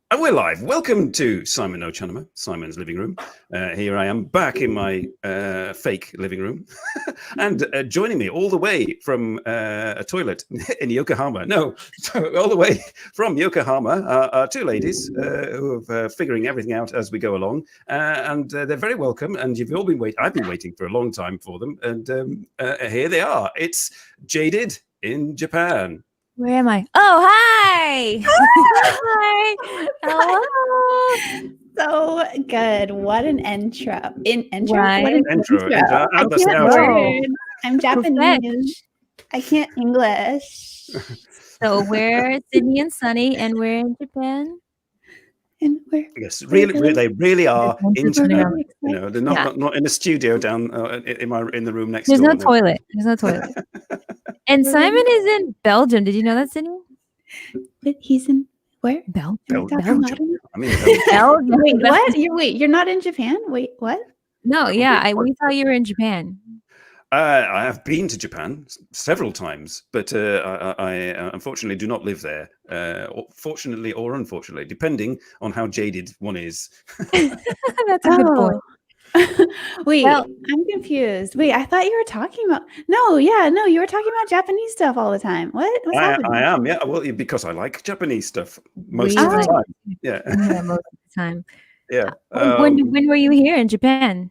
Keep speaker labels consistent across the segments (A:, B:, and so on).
A: And we're live. Welcome to NoChaNoMa, Simons Livingroom. Here I am back in my fake living room. And joining me all the way from a toilet in Yokohama. No, all the way from Yokohama are two ladies who are figuring everything out as we go along. And they're very welcome. And you've all been waiting. I've been waiting for a long time for them. And here they are. It's Jaded in Japan.
B: Where am I? Oh, hi! Hi! Hello!
C: So good. What an intro. Intro?
B: Right.
C: What an
A: Intro.
C: I
A: That's
C: can't
A: the outro.
C: word. I'm Japanese. I can't English.
B: So we're Sydney and Sunny, and we're in Japan.
C: And we're
A: Yes, really, they really are in Japan. You know, they're
B: Yeah.
A: not in a studio down in the room next
B: There's
A: door.
B: no toilet. There's no toilet. And Simon is in Belgium. Did you know that, Sydney?
C: but he's in where?
B: Belgium.
A: Belgium. I mean,
B: Belgium.
C: Wait, what? You're not in Japan? Wait, what?
B: No, yeah. We thought you were in Japan.
A: I have been to Japan several times, but I unfortunately do not live there. Fortunately or unfortunately, depending on how jaded one is.
B: That's a good point.
C: Wait,
B: Well-
C: I'm confused. Wait, I thought you were talking about you were talking about Japanese stuff all the time. What's happening?
A: I am, yeah. Well, because I like Japanese stuff most
B: We
A: of the
B: like-
A: time. Yeah,
B: Yeah, most of the time.
A: yeah.
B: When were you here in Japan?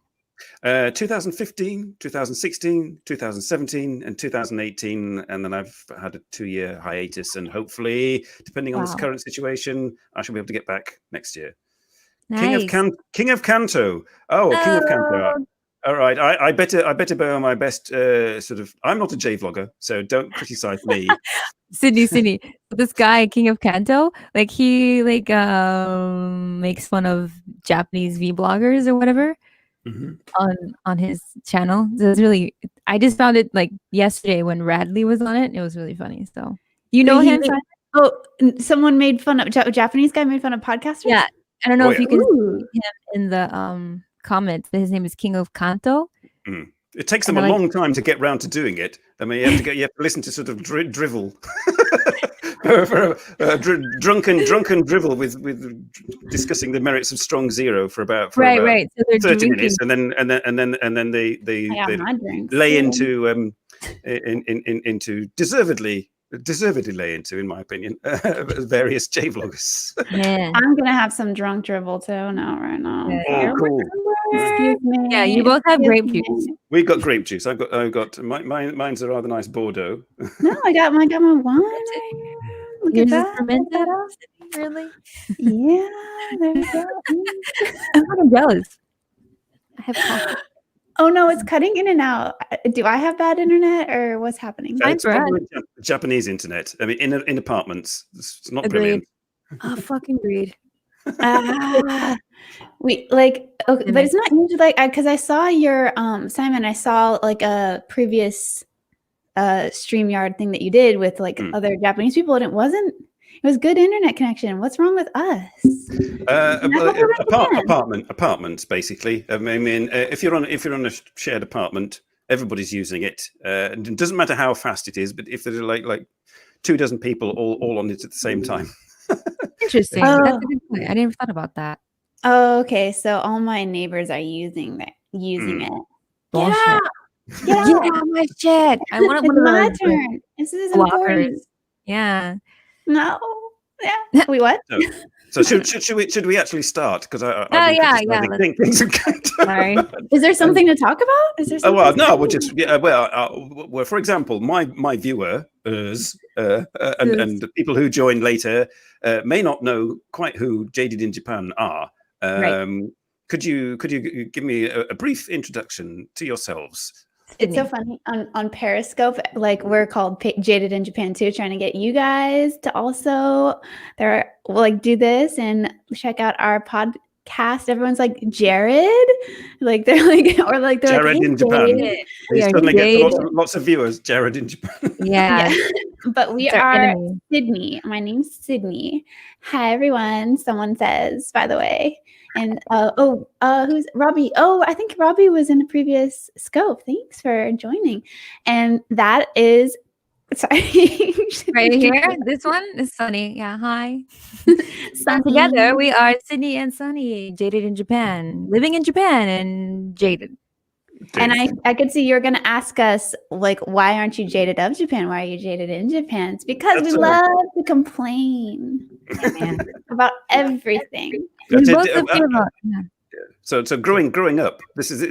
A: 2015, 2016, 2017, and 2018, and then I've had a 2-year hiatus, and hopefully, depending on this
B: Wow.
A: current situation, I shall be able to get back next year.
B: Nice.
A: King of Kanto. Oh, King of Kanto. All right, I better bear my best sort of. I'm not a J vlogger, so don't criticize me.
B: Sydney. This guy, King of Kanto, he makes fun of Japanese vloggers or whatever
A: Mhm.
B: on his channel. So it's really, I just found it yesterday when Radley was on it. It was really funny. So you know
C: He
B: him?
C: made- someone made fun of Japanese guy made fun of podcasters.
B: Yeah. I don't know
A: Oh,
B: if
A: yeah.
B: you can
C: Ooh.
B: see him in the comments. His name is King of Kanto.
A: It takes them
B: And
A: a
B: I-
A: long time to get round to doing it. I mean, you have to listen to sort of drivel. for a drunken drivel with discussing the merits of Strong Zero for about
B: Right. So they're
A: 30
B: drinking.
A: minutes, and then they
C: I got my drinks.
A: lay
C: too.
A: into deservedly lay into, in my opinion, various J vloggers.
B: Yeah.
C: I'm gonna have some drunk dribble too right now.
B: Yeah.
A: Oh, cool.
C: Excuse me.
B: Yeah, you both have
C: Excuse
B: grape
C: me.
B: juice.
A: We've got grape juice. I've got mine's a rather nice Bordeaux.
C: No, I got my wine. Look
B: Yours
C: at
B: is
C: that.
B: fermented? Really?
C: Yeah, there we go.
B: I'm kind of jealous. I have coffee.
C: Oh no, it's cutting in and out. Do I have bad internet or what's happening?
B: Fine
A: It's
B: for us.
A: probably Japanese internet. I mean, in apartments, it's not
B: Agreed.
A: brilliant.
B: Oh, fucking greed.
C: Okay, but it's not usually because I saw your Simon. I saw a previous StreamYard thing that you did with other Japanese people, and it was good internet connection. What's wrong with us?
A: Apartments, basically. I mean, if you're on a shared apartment, everybody's using it. And it doesn't matter how fast it is, but if there's like 24 people all on it at the same time.
B: Interesting.
C: Oh.
B: That's a good point. I never thought about that.
C: Oh, okay. So all my neighbors are using it.
B: Bullshit.
C: Yeah.
B: Yeah, my shit. I want
C: It's
B: one of
C: my
B: those.
C: turn. This is
B: blockers.
C: important.
B: Yeah.
C: No. Yeah. Wait, what?
A: So should we actually start? Because
B: Yeah,
A: think things are going to.
B: Sorry.
C: Is there something to talk about? Is there
A: Oh
C: something?
A: well, no, we'll just well, for example, my viewers and the people who join later may not know quite who Jaded in Japan are.
B: Right.
A: Could you give me a brief introduction to yourselves?
C: It's so funny on Periscope. We're called Jaded in Japan too, trying to get you guys to also do this and check out our podcast. Everyone's like Jared, they're
A: Jared in Japan.
B: Jaded.
A: You
B: Yeah,
A: suddenly get
B: Jaded.
A: lots of viewers. Jared in Japan.
B: Yeah.
C: But we
B: It's our
C: are
B: enemy.
C: Sydney. My name's Sydney. Hi everyone. Someone says, by the way. And who's Robbie? Oh, I think Robbie was in a previous scope. Thanks for joining. And that is Sorry.
B: Right here, this one is Sunny. Yeah, hi.
C: Sunny.
B: Together, we are Sydney and Sunny, Jaded in Japan, living in Japan, and Jaded.
C: And I could see you're going to ask us, like, why aren't you jaded of Japan? Why are you jaded in Japan? It's because we love to complain about everything.
A: So growing up, this is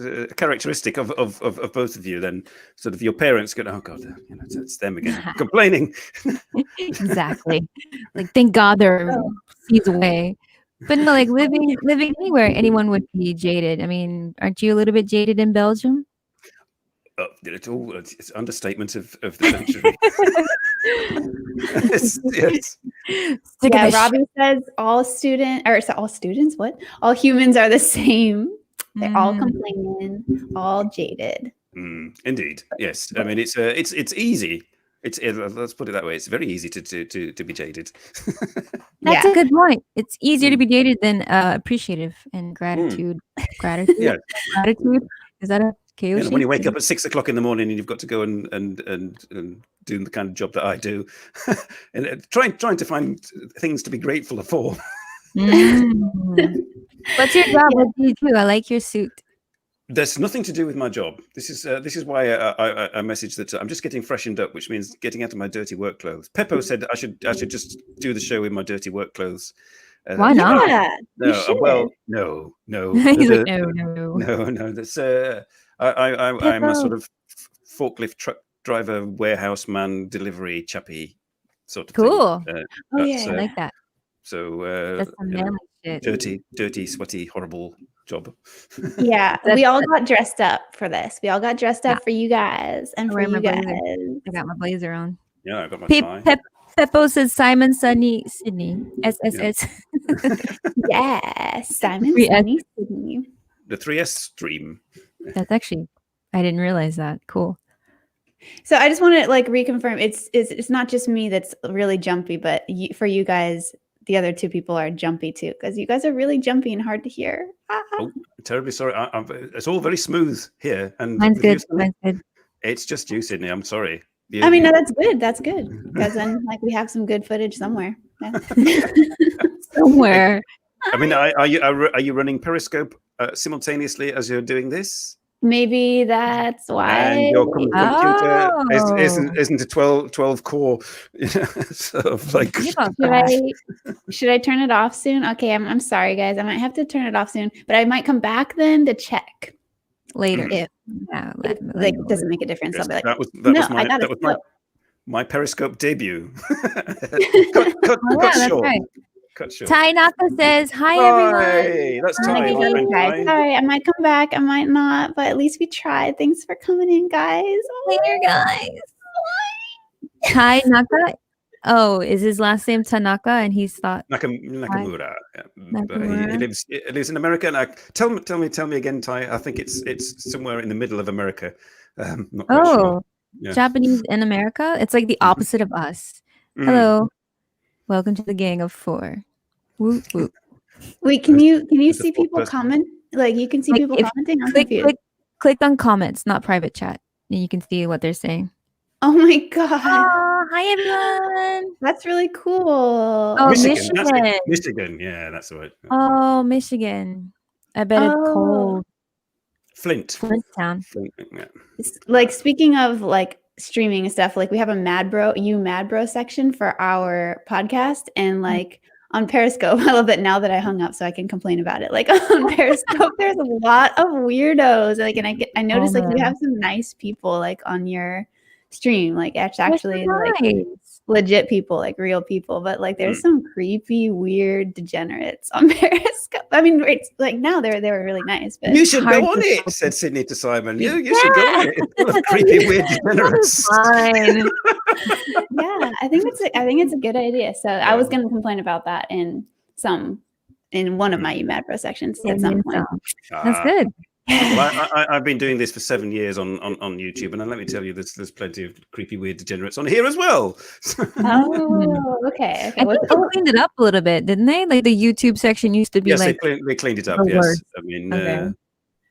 A: a characteristic of both of you. Then sort of your parents go, oh God, it's them again complaining.
B: Exactly. Like, thank God they're seas away. But no, like living anywhere, anyone would be jaded. I mean, aren't you a little bit jaded in Belgium?
A: It's understatement of the century. yes.
C: Yeah, Robbie says all students, what? All humans are the same. They're all complaining, all jaded.
A: Indeed, yes. I mean, it's easy. Let's put it that way. It's very easy to be jaded.
B: That's a good point. It's easier to be jaded than appreciative and gratitude. Gratitude.
A: Yeah.
B: Gratitude. Is that a KOC?
A: When you wake up at 6 o'clock in the morning and you've got to go and do the kind of job that I do, and trying to find things to be grateful for.
B: What's your job? What do you do? I like your suit.
A: There's nothing to do with my job. This is why I messaged that I'm just getting freshened up, which means getting out of my dirty work clothes. Peppo said I should just do the show in my dirty work clothes.
B: Why not?
C: Yeah,
A: No.
B: He's like, no.
A: That's I'm a sort of forklift truck driver, warehouse man, delivery chappy sort of
B: cool.
A: thing.
B: I like that.
A: So
B: that's some manly shit.
A: Dirty, sweaty, horrible job.
C: Yeah, we all got dressed up for this. We all got dressed up for you guys and for you guys.
B: I got my blazer on.
A: Yeah, I got my tie.
B: Peppo says Simons, Sunny, Sydney. SSS.
C: Yes, Simons, Sunny, Sydney.
A: The 3S stream.
B: That's actually, I didn't realize that. Cool.
C: So I just want to reconfirm. It's not just me that's really jumpy, but for you guys, the other two people are jumpy too, because you guys are really jumpy and hard to hear.
A: Oh, terribly sorry. It's all very smooth here. And
B: mine's good.
A: It's just you, Sydney. I'm sorry.
C: I mean, no, that's good. That's good. Because then we have some good footage somewhere. Yeah.
B: Somewhere.
A: I mean, are you running Periscope simultaneously as you're doing this?
C: Maybe that's why.
A: And your computer isn't a 12 core, sort of like.
C: Should I turn it off soon? Okay, I'm sorry, guys. I might have to turn it off soon, but I might come back then to check
B: later.
C: If it doesn't make a difference.
A: Yes,
C: I'll be like,
A: that was my Periscope debut. cut short.
B: Right.
A: Cut short.
B: Tai Naka says, hi everyone.
A: Hey, that's Tai.
C: Sorry, I might come back. I might not, but at least we tried. Thanks for coming in, guys.
B: Later, guys. Tai Naka. Oh, is his last name Tanaka? And he's thought
A: Nakamura. Yeah. He lives in America. And tell me again, Tai. I think it's somewhere in the middle of America. Not quite sure. Yeah.
B: Japanese in America. It's like the opposite of us. Hello, welcome to the gang of 4. Whoop whoop.
C: Wait, can you see people comment? You can see people commenting. I'm confused.
B: Click on comments, not private chat, and you can see what they're saying.
C: Oh my god!
B: Oh, hi everyone.
C: That's really cool.
B: Oh,
A: Michigan. Michigan. Yeah, that's right.
B: Oh, Michigan. I bet it's cold.
A: Flint
B: town.
A: Yeah.
C: Speaking of streaming and stuff, we have a Mad Bro section for our podcast, and on Periscope, I love that now that I hung up so I can complain about it. On Periscope, there's a lot of weirdos. And I noticed you have some nice people on your stream. It's actually
B: nice.
C: Legit people, real people. But there's some creepy, weird degenerates on Periscope. I mean, it's now they were really nice. But
A: you should go on it, said Sydney to Simon. You should go on it. It's full of creepy, weird degenerates.
B: Fine.
C: Yeah, I think it's a good idea. So I was going to complain about that in one of my Mad Bro sections at some point.
B: That's good.
A: Well, I've been doing this for 7 years on YouTube, and let me tell you, there's plenty of creepy, weird degenerates on here as well.
C: Oh, okay.
B: I think they cleaned it up a little bit, didn't they? The YouTube section used to be
A: yes, they cleaned it up. Yes,
B: worst.
A: I mean,
B: okay.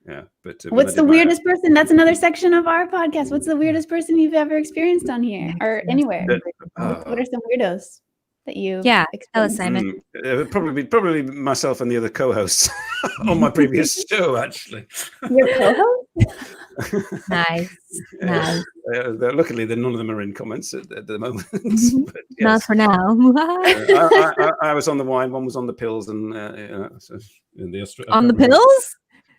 A: Yeah, but
C: what's the weirdest person? That's another section of our podcast. What's the weirdest person you've ever experienced on here or anywhere? What are some weirdos that you?
B: Yeah, tell us, Simon.
A: Probably myself and the other co-hosts on my previous show. Actually,
C: your co-host.
B: Nice.
A: Luckily, none of them are in comments at the moment. But, yes.
B: Not for now.
A: I was on the wine. One was on the pills, and in the
B: on the pills.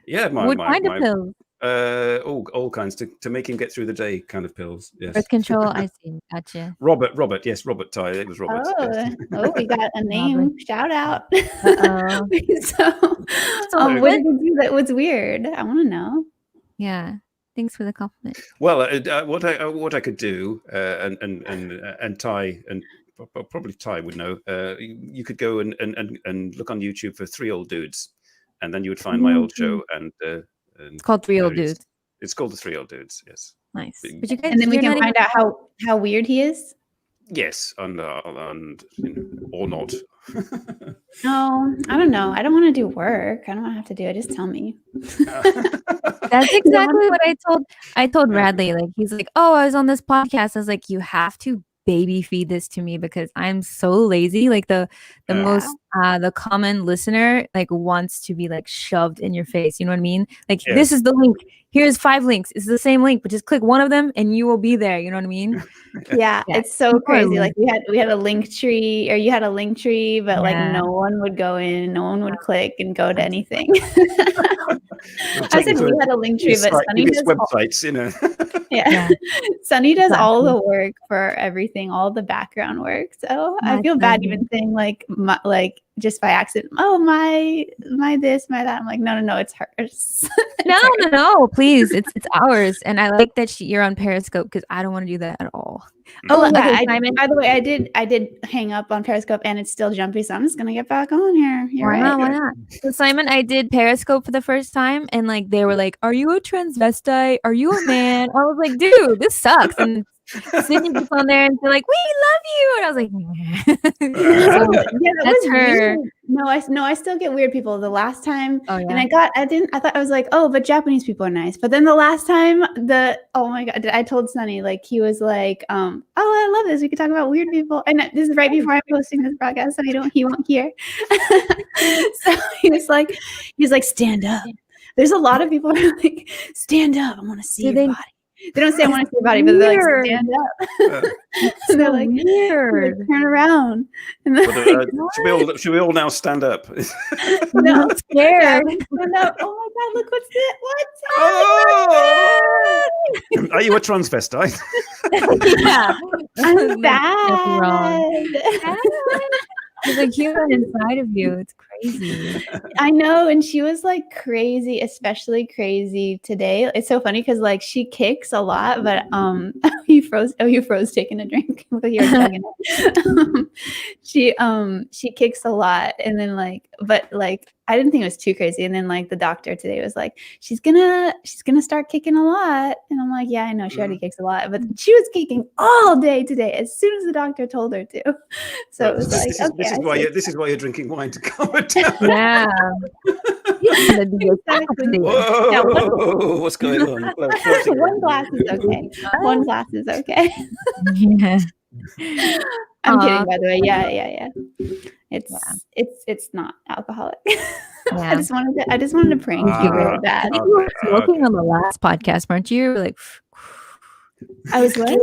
A: Yeah,
B: what kind of pills?
C: Oh,
A: all kinds to make him get through the day, kind of pills. Yes.
B: Birth control. I see. Gotcha.
A: Robert. Yes, Robert Ty. It was Robert.
C: We got a name.
B: Robert.
C: Shout out.
B: So
C: what did you do that was weird? I want to know.
B: Yeah. Thanks for the compliment.
A: Well, what I could do, and Ty and probably Ty would know. You could go and look on YouTube for 3 Old Dudes, and then you would find my old show. And
B: it's called 3 Old Dudes.
A: It's called the 3 Old Dudes. Yes.
B: Nice.
C: But you guys, and then we can find out how weird he is.
A: Yes, and or not.
C: No, I don't know. I don't want to do work. I don't want to have to do it. Just tell me.
B: That's exactly what I told Radley. Like, he's like, oh, I was on this podcast. I was like, you have to baby feed this to me because I'm so lazy. Like the most the common listener like wants to be like shoved in your face. You know what I mean? Like, this is the link. Here's 5 links. It's the same link, but just click one of them and you will be there. You know what I mean?
C: Yeah, it's so crazy. Like we had a link tree, or you had a link tree, but like no one would go in, no one would click and go to anything. I said we had a link tree, but Sunny does
A: websites, you know.
C: Sunny does all the work for everything, all the background work. So I feel bad even saying like just by accident. Oh, my this, my that. I'm like, no, it's hers.
B: No, please, it's ours. And I like that you're on Periscope because I don't want to do that at all.
C: Oh, by the way, I did hang up on Periscope and it's still jumpy, so I'm just gonna get back on here.
B: Why not? So Simon, I did Periscope for the first time, and like they were like, "Are you a transvestite? Are you a man?" I was like, "Dude, this sucks." And Sydney gets on there and they're like, "We love you," and I was like, "That's her."
C: Weird. No, I still get weird people. The last time,
B: and
C: I thought I was like, oh, but Japanese people are nice. But then the last time, oh my god, I told Sunny, like, he was like, oh, I love this. We could talk about weird people. And this is right before I'm posting this broadcast, so he won't hear. So he's like, stand up. There's a lot of people who are like, stand up. I want to see your body. They don't say I want to see your body, but they're like, stand up. And they're like, weird. Turn around. And
A: should we all now stand up?
C: No,
B: I'm scared.
C: Stand up. Oh my god, look what's it.
A: Oh! Are you a transvestite?
B: Yeah.
C: I'm bad.
B: There's a human inside of you. It's crazy.
C: I know, and she was like crazy, especially crazy today. It's so funny because like she kicks a lot, but you froze taking a drink. You're chugging it. She kicks a lot, and then but I didn't think it was too crazy. And then like the doctor today was like, she's gonna start kicking a lot. And I'm like, yeah, I know she already kicks a lot, but she was kicking all day today as soon as the doctor told her to. So it was
A: this is why you're drinking wine to calm it down.
B: Yeah.
A: Whoa, what's going on?
C: One glass is okay. One glass is okay.
B: Yeah.
C: I'm kidding, by the way. Yeah. It's not alcoholic.
B: Yeah.
C: I just wanted to prank you really bad.
B: You were smoking on the last podcast, weren't you? Like,
C: I was what?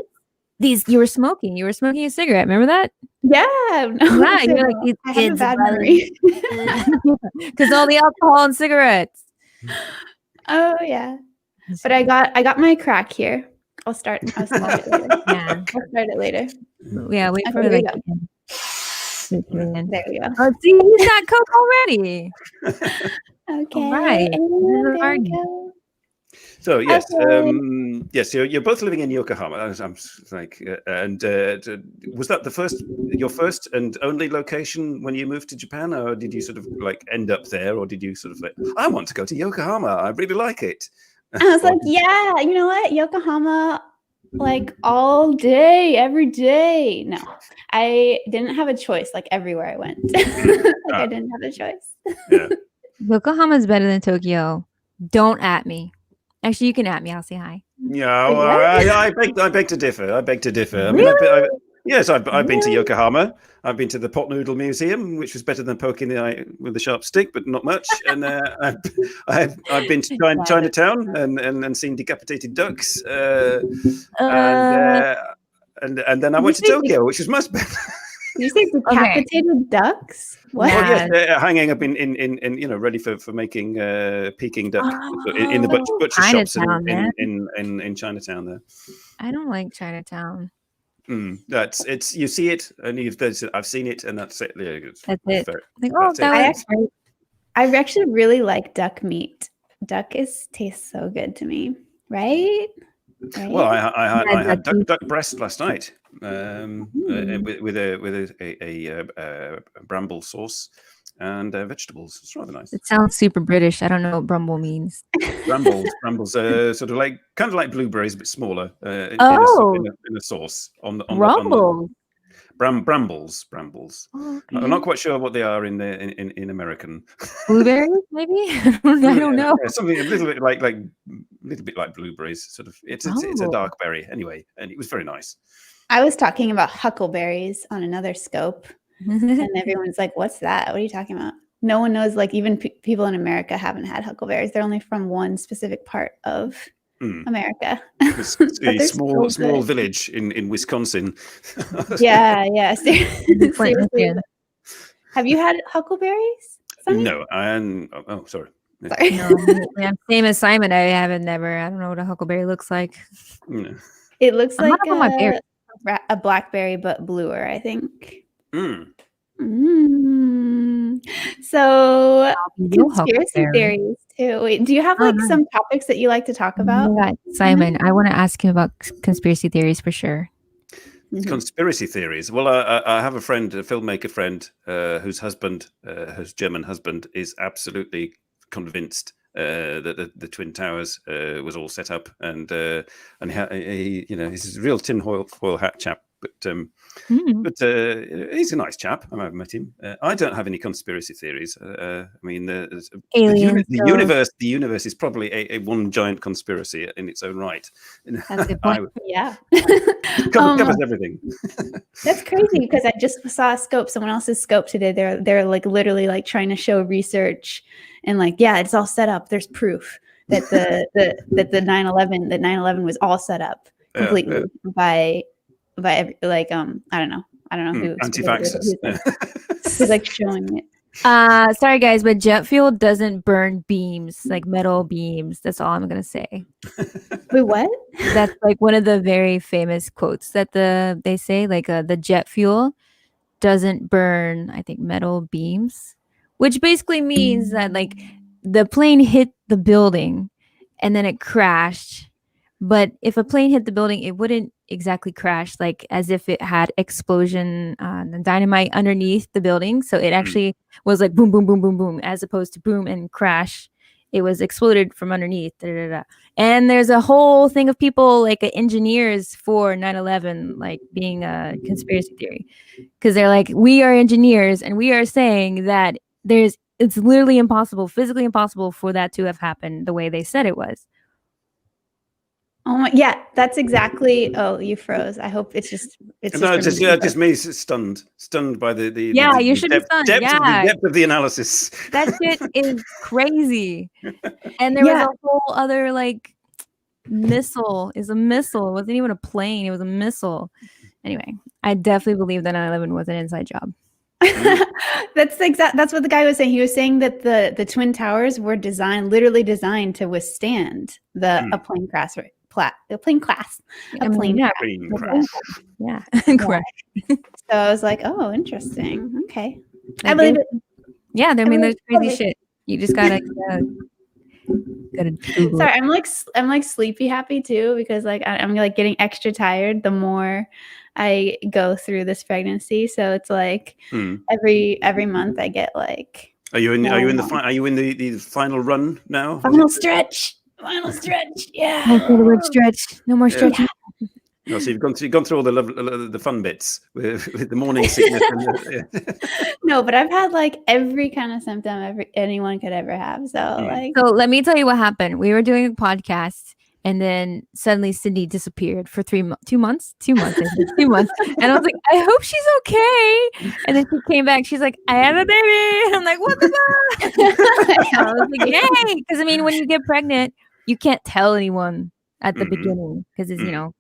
B: You were smoking. You were smoking a cigarette. Remember that?
C: Yeah. No,
B: yeah. You're like, these
C: I have
B: kids
C: a bad memory.
B: Because all the alcohol and cigarettes.
C: Oh yeah. But I got my crack here. I'll start it later.
B: Yeah.
C: I'll start it later.
B: Yeah. Wait for
C: There
B: like.
C: we go.
B: Oh, see, he's got coke already.
C: Okay.
B: All right.
C: There we go.
A: So yes,
C: Okay.
A: yes, you're both living in Yokohama. I'm like, and was that your first and only location when you moved to Japan, or did you sort of like end up there, or did you sort of like, I want to go to Yokohama, I really like it?
C: I was like, yeah, you know what, Yokohama, like all day, every day. No, I didn't have a choice. Like everywhere I went, I didn't have a choice.
A: Yeah.
B: Yokohama's better than Tokyo. Don't at me. Actually, you can at me. I'll say hi.
A: Yeah,
C: Wait,
A: well, I beg to differ. I beg to differ. I mean, yes, I've been to Yokohama. I've been to the Pot Noodle Museum, which was better than poking the eye with a sharp stick, but not much. And I've been to Chinatown and seen decapitated ducks. And then I went to Tokyo, which was much better.
C: Did you say decapitated ducks? What?
A: Well, yes, hanging up in ready for making Peking duck in the butcher shops in Chinatown there.
B: I don't like Chinatown.
A: You see it and I've seen it and that's it. Yeah,
B: that's it.
C: I actually really like duck meat. Duck tastes so good to me, right?
A: Well, I had duck breast last night with a bramble sauce and vegetables. It's rather nice.
B: It sounds super British. I don't know what bramble means.
A: Brambles, sort of like blueberries but smaller. In a sauce on the brambles. Oh, okay. I'm not quite sure what they are in American.
B: Blueberries, maybe. I don't know.
A: Yeah, something a little bit like blueberries. Sort of. It's a dark berry anyway, and it was very nice.
C: I was talking about huckleberries on another scope, and everyone's like, "What's that? What are you talking about?" No one knows. Like even people in America haven't had huckleberries. They're only from one specific part of America.
A: A small village in Wisconsin.
C: Yeah. Seriously. Have you had huckleberries? Sunny?
A: No, sorry.
B: Sorry. No, I'm same as Simon. I haven't never. I don't know what a huckleberry looks like.
A: No.
C: It looks like a blackberry, but bluer, I think. So conspiracy theories too. Wait, do you have some topics that you like to talk about?
B: Simon, I want to ask him about conspiracy theories for sure.
A: Conspiracy theories. Well, I have a filmmaker friend, whose husband, his German husband, is absolutely convinced that the Twin Towers was all set up, and he he's a real tinfoil hat chap. But he's a nice chap. I've met him. I don't have any conspiracy theories. I mean, the universe is probably a one giant conspiracy in its own right.
B: That's a good point.
C: Yeah,
A: covers everything.
C: That's crazy because I just saw a scope, someone else's scope today. They're like literally like trying to show research and like, yeah, it's all set up. There's proof that the 9/11 was all set up completely by I don't know who
A: anti-vaxxers.
C: Who's like showing it.
B: Sorry guys, but jet fuel doesn't burn beams, like metal beams. That's all I'm gonna say.
C: Wait, what?
B: That's like one of the very famous quotes that they say, like the jet fuel doesn't burn, I think, metal beams, which basically means that like the plane hit the building and then it crashed. But if a plane hit the building, it wouldn't exactly crash like as if it had explosion dynamite underneath the building. So it actually was like boom, boom, boom, boom, boom, as opposed to boom and crash. It was exploded from underneath. And there's a whole thing of people like engineers for 9/11 like being a conspiracy theory, because they're like, we are engineers and we are saying that it's literally impossible, physically impossible for that to have happened the way they said it was.
C: Oh my, yeah, that's exactly. Oh, you froze. I hope it's just
A: just me stunned by the
B: you should be stunned.
A: The depth of the analysis.
B: That shit is crazy. And there was a whole other like missile. Is a missile. It wasn't even a plane. It was a missile. Anyway, I definitely believe that 9/11 was an inside job.
C: That's what the guy was saying. He was saying that the Twin Towers were literally designed to withstand a plane crash.
B: Yeah, correct.
C: So I was like, oh, interesting. Okay, I believe it.
B: Yeah, there's crazy shit. You just gotta.
C: Sorry, I'm like sleepy happy too, because like I'm like getting extra tired the more I go through this pregnancy. So it's like every month I get like.
A: Are you in the final run now?
C: Final stretch. Yeah.
B: The word stretch. No more stretching.
A: No, so you've gone through all the fun bits with the morning sickness.
C: No, but I've had like every kind of symptom anyone could ever have. So
B: so let me tell you what happened. We were doing a podcast, and then suddenly Sydney disappeared for 2 months, I think, 2 months. And I was like, I hope she's okay. And then she came back. She's like, I have a baby. And I'm like, what the fuck? I was like, yay! Because I mean, when you get pregnant, you can't tell anyone at the beginning because it's you know.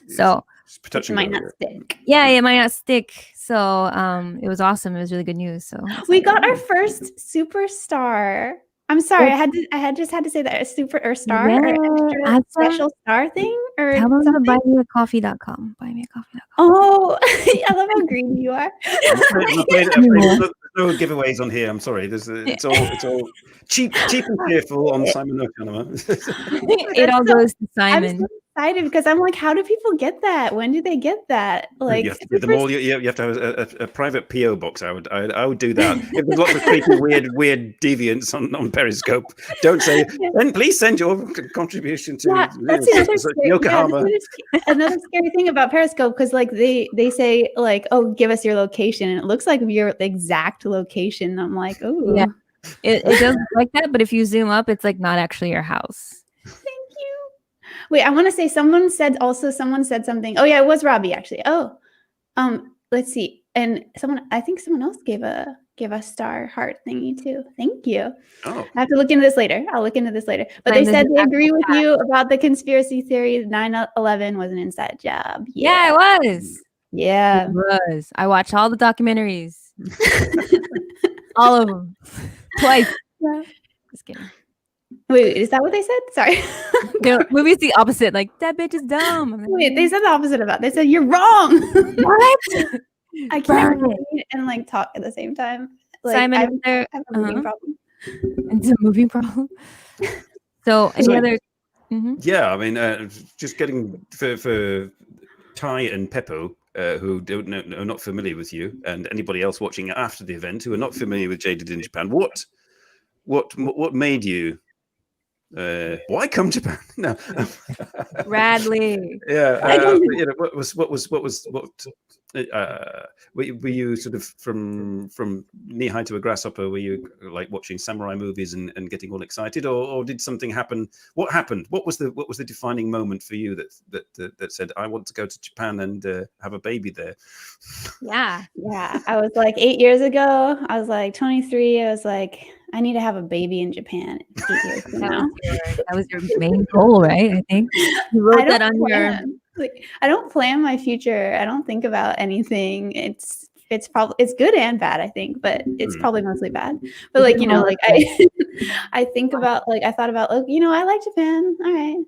B: So
C: it might not stick.
B: Yeah, it might not stick. So it was awesome. It was really good news. So
C: we got our first superstar. I'm sorry, I just had to say that a star or extra special star thing or
B: tell them to buymeacoffee.com. Buymeacoffee.com.
C: Oh, I love how greedy you are.
A: There's no giveaways on here. I'm sorry. It's all cheap and cheerful on Simon NoChaNoMa.
B: It all goes to Simon.
C: I'm so excited because I'm like, how do people get that? When do they get that? Like,
A: you have to do them all. You have to have a private PO box. I would do that. If there's lots of creepy, weird deviants on Periscope, don't say. Then please send your contribution to
C: that's another scary thing about Periscope because like they say like, oh, give us your location, and it looks like your exact location. I'm like, oh
B: yeah, it does look like that, but if you zoom up, it's like not actually your house.
C: Thank you. Wait, I want to say someone said something. Oh yeah, it was Robbie actually. Oh, let's see, and I think someone else gave a star heart thingy too. Thank you.
A: Oh.
C: I have to look into this later. I'll look into this later. But they said they agree with you about the conspiracy theory. 9/11 was an inside job.
B: Yeah, it was.
C: Yeah,
B: it was. I watched all the documentaries. All of them. Twice.
C: Yeah.
B: Just kidding.
C: Wait, is that what they said? Sorry.
B: No, movie's the opposite. Like, that bitch is dumb. Like,
C: wait, they said the opposite of that. They said, you're wrong.
B: What?
C: I can't read and like talk at the same time. Like,
B: Simon,
C: I have a moving problem.
B: It's a moving problem. So, any other?
A: Yeah, I mean, just getting for Ty and Peppo, who are not familiar with you, and anybody else watching after the event who are not familiar with Jaded in Japan. What made you? Why come Japan? No,
B: Radley.
A: Yeah, were you sort of from knee high to a grasshopper? Were you like watching samurai movies and getting all excited, or did something happen? What happened? What was the defining moment for you that said, I want to go to Japan and have a baby there?
C: Yeah. I was like 8 years ago. I was like 23. I was like, I need to have a baby in Japan.
B: That was your main goal, right? I think you wrote that on your.
C: Like, I don't plan my future. I don't think about anything. It's good and bad, I think, but it's probably mostly bad. But like, you know, like I think about like I thought about, look, you know, I like Japan. All right,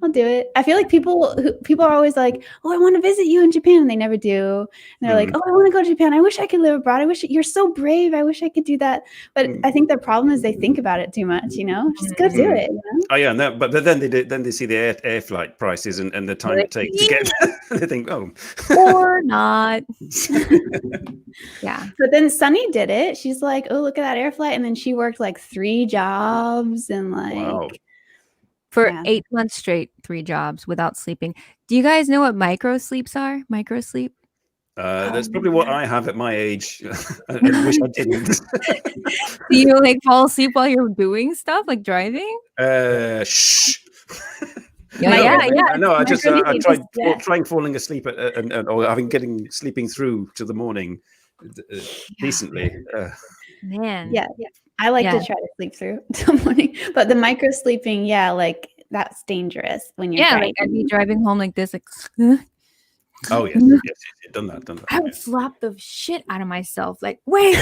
C: I'll do it. I feel like people are always like, oh, I want to visit you in Japan, and they never do. And they're like, oh, I want to go to Japan. I wish I could live abroad. I wish you're so brave. I wish I could do that. But I think the problem is they think about it too much. You know, just go do it. You know?
A: Oh yeah, but then they see the air flight prices and the time it takes to get. They think, oh,
B: or not. Yeah.
C: But then Sunny did it. She's like, oh, look at that air flight, and then she worked like 3 jobs and like.
A: Wow.
B: For 8 months straight, 3 jobs without sleeping. Do you guys know what micro sleeps are? Micro sleep?
A: That's probably what I have at my age. I wish I didn't.
B: Do you like fall asleep while you're doing stuff, like driving?
A: Shh.
B: Yeah.
A: No, I tried falling asleep or sleeping through to the morning decently.
B: Man.
C: Yeah. I like to try to sleep through till morning, but the micro sleeping, like that's dangerous when you're driving.
B: Like I'd be driving home like this, like.
A: Oh yes, done that.
B: I would slap the shit out of myself, like wake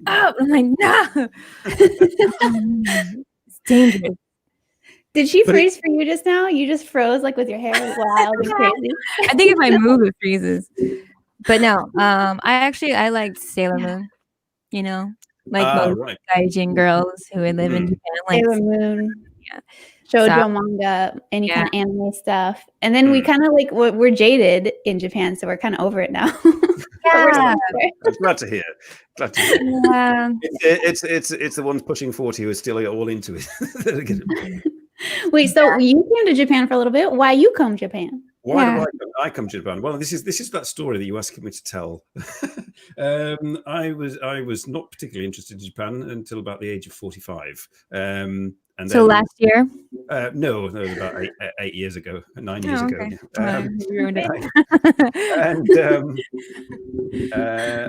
B: up. I'm like, no. It's dangerous.
C: Did she freeze for you just now? You just froze like with your hair wild and crazy.
B: I think if I move, it freezes. But no, I liked Sailor Moon. You know. Like most gaijin girls who would live in Japan, like
C: Sailor Moon, shoujo manga, any kind of anime stuff. And then we kind of like we're jaded in Japan, so we're kind of over it now.
B: Yeah,
A: I'm glad to hear.
B: Yeah.
A: It's the ones pushing 40 who are still all into it.
C: Wait, so you came to Japan for a little bit. Why you come to Japan?
A: Why do I come to Japan? Well, this is that story that you asked me to tell. I was not particularly interested in Japan until about the age of 45. And
B: so
A: then,
B: last year?
A: No, that was about 8 years ago, 9 years ago.
B: Okay. You ruined it.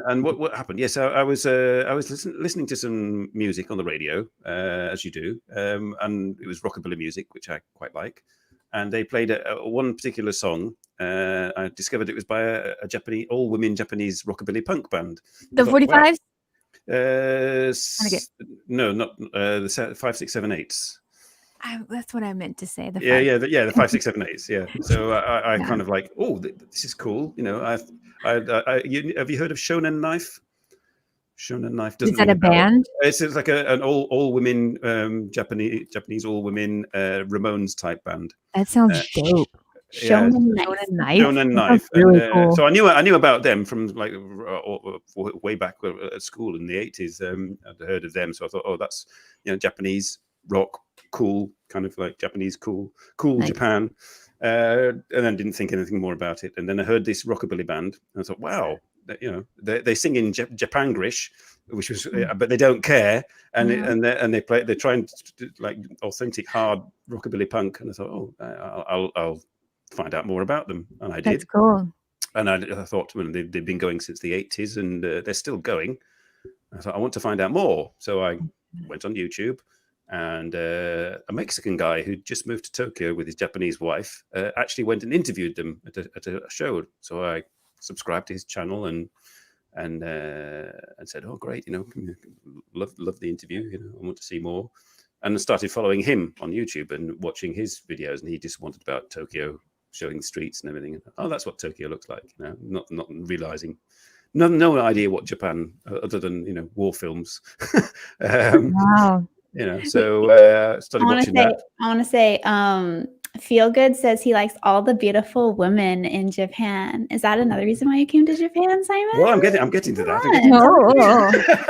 A: And what happened? Yes, I was listening to some music on the radio, as you do, and it was rockabilly music, which I quite like. And they played one particular song. I discovered it was by a Japanese all-women Japanese rockabilly punk band.
B: The 45s?
A: No, not the 5, 6, 7, 8s.
B: That's what I meant to say. The
A: 5, 6, 7, 8s. Yeah. So I kind of like, oh, this is cool. You know, have you heard of Shonen Knife? Shonen Knife doesn't.
B: Is that a band?
A: It's like an all women Japanese all women Ramones type band.
B: That sounds dope.
C: Shonen Knife.
A: Shonen Knife.
B: Really cool.
A: So I knew about them from like way back at school in the 80s. I'd heard of them, so I thought, oh, that's Japanese rock, cool, kind of like Japanese cool nice. Japan. And then didn't think anything more about it. And then I heard this rockabilly band, and I thought, wow. They sing in Japangrish, which was, but they don't care, and they play. They're trying to like authentic hard rockabilly punk, and I thought, oh, I'll find out more about them, and I did.
B: That's cool.
A: And I thought, well, they've been going since the 80s, and they're still going. I thought I want to find out more, so I went on YouTube, and a Mexican guy who just moved to Tokyo with his Japanese wife actually went and interviewed them at a show. So I subscribed to his channel and said, oh great, love the interview, I want to see more, and I started following him on YouTube and watching his videos, and he just wanted about Tokyo, showing the streets and everything. Oh, that's what Tokyo looks like, not realizing, no idea what Japan other than war films.
B: Wow.
A: So started watching that.
C: I want to say Feel Good says he likes all the beautiful women in Japan. Is that another reason why you came to Japan, Simon?
A: Well, I'm getting to that.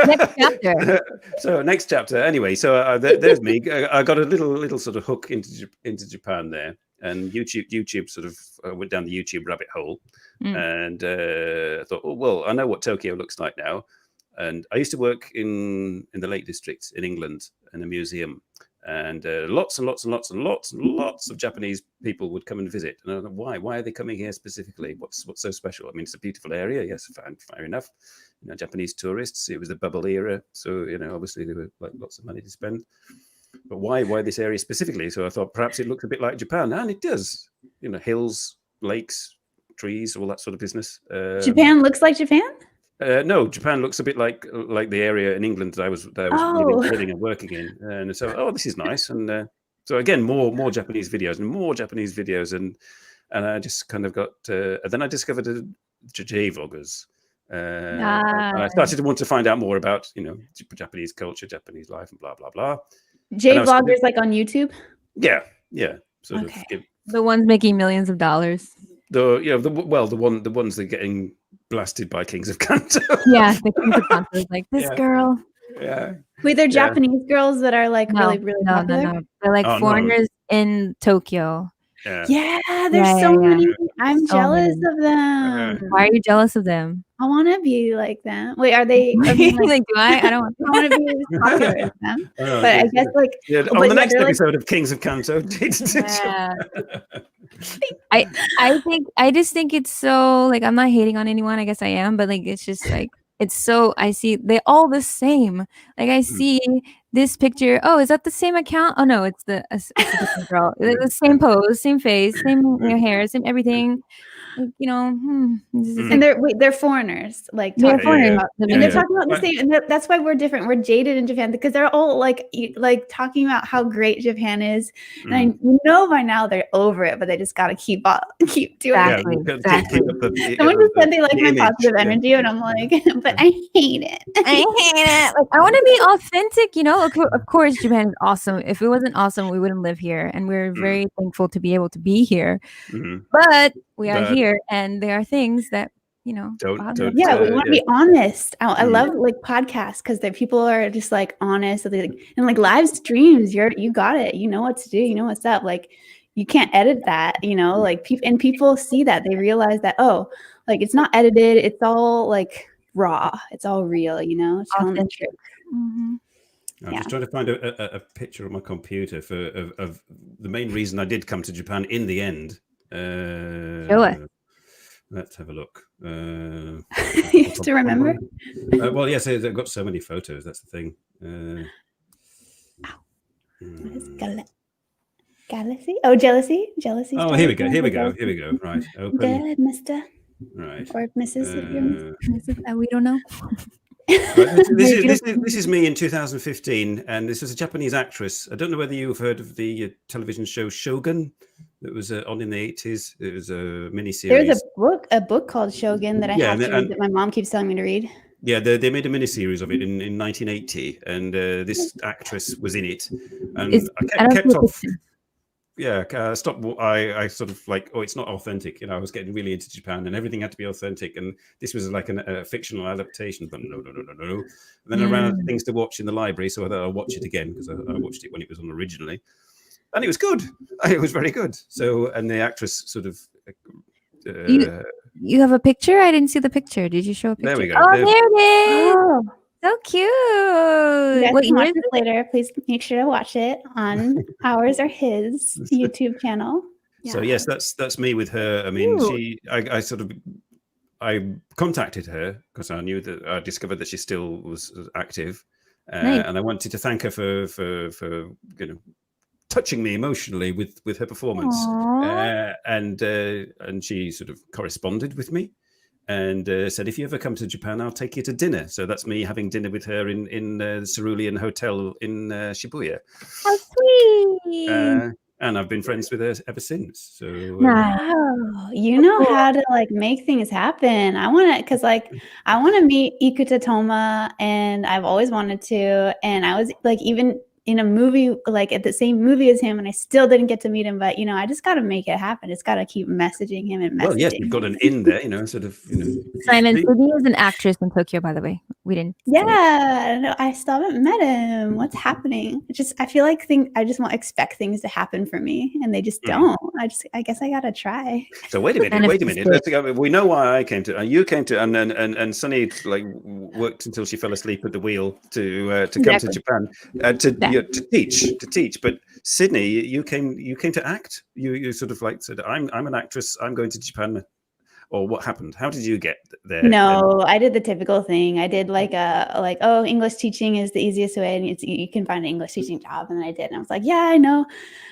B: Next chapter.
A: So next chapter. Anyway, so there's me. I got a little sort of hook into Japan there, and YouTube sort of went down the YouTube rabbit hole, and I thought, oh well, I know what Tokyo looks like now, and I used to work in the Lake District in England in a museum. And lots and lots and lots and lots and lots of Japanese people would come and visit. And I thought, why are they coming here specifically? What's so special? I mean, it's a beautiful area. Yes, fair enough. Japanese tourists. It was the bubble era, so obviously there were like lots of money to spend. But why this area specifically? So I thought perhaps it looks a bit like Japan, and it does. Hills, lakes, trees, all that sort of business.
C: Japan looks like Japan.
A: No, Japan looks a bit like the area in England that I was living and working in, and so this is nice. And so again, more Japanese videos and I just kind of got. And then I discovered J vloggers, and I started to want to find out more about Japanese culture, Japanese life, and blah blah blah.
C: J vloggers like on YouTube.
A: Yeah, sort of.
B: The ones making millions of dollars.
A: The ones that are getting blasted by Kings of Kanto.
B: Yeah, the Kings of Kanto is like this girl.
A: Yeah.
C: Wait, they're Japanese girls that are like really popular?
B: No. They're like foreigners in Tokyo.
C: Yeah, there's so many. I'm jealous of them.
B: Why are you jealous of them?
C: I want to be like them. Wait, are they?
B: Like, do I? I don't.
C: I want to be as popular as them. But I guess like
A: on the next episode of Kings of Kanto.
B: I just think it's so like, I'm not hating on anyone. I guess I am, but like it's just like it's so, I see they all the same. Like I see this picture. Oh, is that the same account? Oh no, it's a different girl. The same pose, same face, same hair, same everything.
C: And they're foreigners, like
B: they're foreigners,
C: and they're talking about the same. And that's why we're different. We're jaded in Japan because they're all like talking about how great Japan is. And I by now they're over it, but they just got to keep doing it.
B: Exactly.
C: Someone just said they like my positive energy, and I'm like, but I hate it.
B: Like, I want to be authentic. Of course, Japan is awesome. If it wasn't awesome, we wouldn't live here, and we're very thankful to be able to be here. But we are here, and there are things that
C: don't we want to be honest. I love like podcasts because people are just like honest, and like live streams. You got it. You know what to do. You know what's up. Like you can't edit that, like people see that, they realize that, oh, like it's not edited, it's all like raw, it's all real, it's telling the truth.
B: Mm-hmm.
A: I'm just trying to find a picture on my computer of the main reason I did come to Japan in the end.
B: Show us.
A: Let's have a look.
C: You have to remember.
A: Well, yes, I've got so many photos. That's the thing.
C: What is jealousy? Oh, jealousy.
A: Oh, here we go. Right. Open.
C: Good, Mister.
A: Right.
C: Or Mrs.
B: We don't know.
A: Right, this is me in 2015, and this was a Japanese actress. I don't know whether you've heard of the television show Shogun that was on in the 80s. It was a miniseries.
C: There's a book called Shogun that I have to read that my mom keeps telling me to read. Yeah,
A: they made a miniseries of it in 1980, and this actress was in it. And I kept off. Yeah, stop. I sort of like, oh, it's not authentic. I was getting really into Japan, and everything had to be authentic. And this was like a fictional adaptation. But no. And then I ran out of things to watch in the library, so I thought I'll watch it again because I watched it when it was on originally, and it was good. It was very good. So, and the actress sort of.
B: You have a picture? I didn't see the picture. Did you show a picture?
A: There we go.
B: Oh, there it is. Oh. So cute.
C: You guys can watch it later. Please make sure to watch it on ours or his YouTube channel.
A: Yeah. So yes, that's me with her. I mean, I contacted her because I knew that I discovered that she still was active, nice. And I wanted to thank her for touching me emotionally with her performance. And she sort of corresponded with me. And said, if you ever come to Japan, I'll take you to dinner. So that's me having dinner with her in the Cerulean Hotel in Shibuya.
B: How sweet!
A: And I've been friends with her ever since. So
C: wow, you know how to like make things happen. I want to meet Ikuta Toma, and I've always wanted to. And I was like, even in a movie, like at the same movie as him, and I still didn't get to meet him. But I just got to make it happen. It's got to keep messaging him and messaging. Well,
A: yes, you've got an in there, sort of.
B: Simon Livingroom is an actress in Tokyo, by the way. We didn't.
C: Yeah, no, I still haven't met him. What's happening? I feel like I just expect things to happen for me, and they just don't. I guess I gotta try.
A: So wait a minute. Let's go. We know why I came to. You came to, and Sunny like worked until she fell asleep at the wheel to come to Japan to teach. But Sydney, you came to act. You sort of like said, I'm an actress. I'm going to Japan. Or what happened? How did you get there?
C: No, I did the typical thing. I did English teaching is the easiest way, and you can find an English teaching job. And then I did, and I was like, yeah, I know,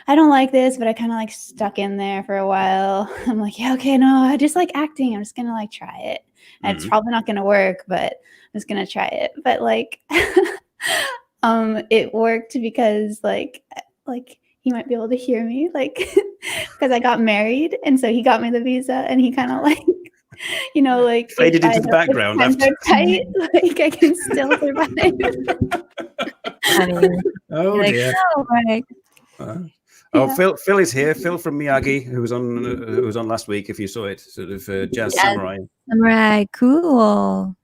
C: I don't like this, but I kind of like stuck in there for a while. I'm like, yeah, okay, no, I just like acting. I'm just gonna like try it. And it's probably not gonna work, but I'm just gonna try it. But like, it worked because like he might be able to hear me, like, because I got married, and so he got me the visa, and he kind of like, like
A: faded into the background.
C: After tight, like I can still survive.
A: Oh dear. Phil is here. Phil from Miyagi, who was on last week. If you saw it, sort of jazz samurai.
B: Samurai, cool.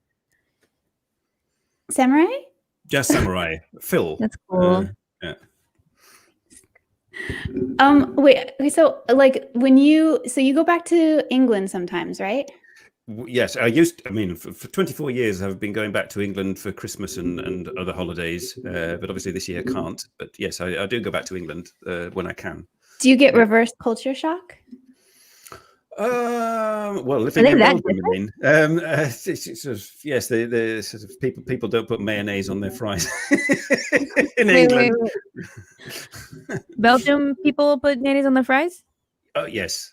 C: Samurai.
A: Jazz samurai. Phil.
B: That's cool.
A: Yeah.
C: Wait, so like you go back to England sometimes, right?
A: Yes, for 24 years I've been going back to England for Christmas and other holidays, but obviously this year I can't. But yes, I do go back to England when I can.
C: Do you get reverse culture shock?
A: Well, living in Belgium, yes, the sort of people don't put mayonnaise on their fries in England.
B: Wait. Belgium people put mayonnaise on their fries?
A: Oh yes.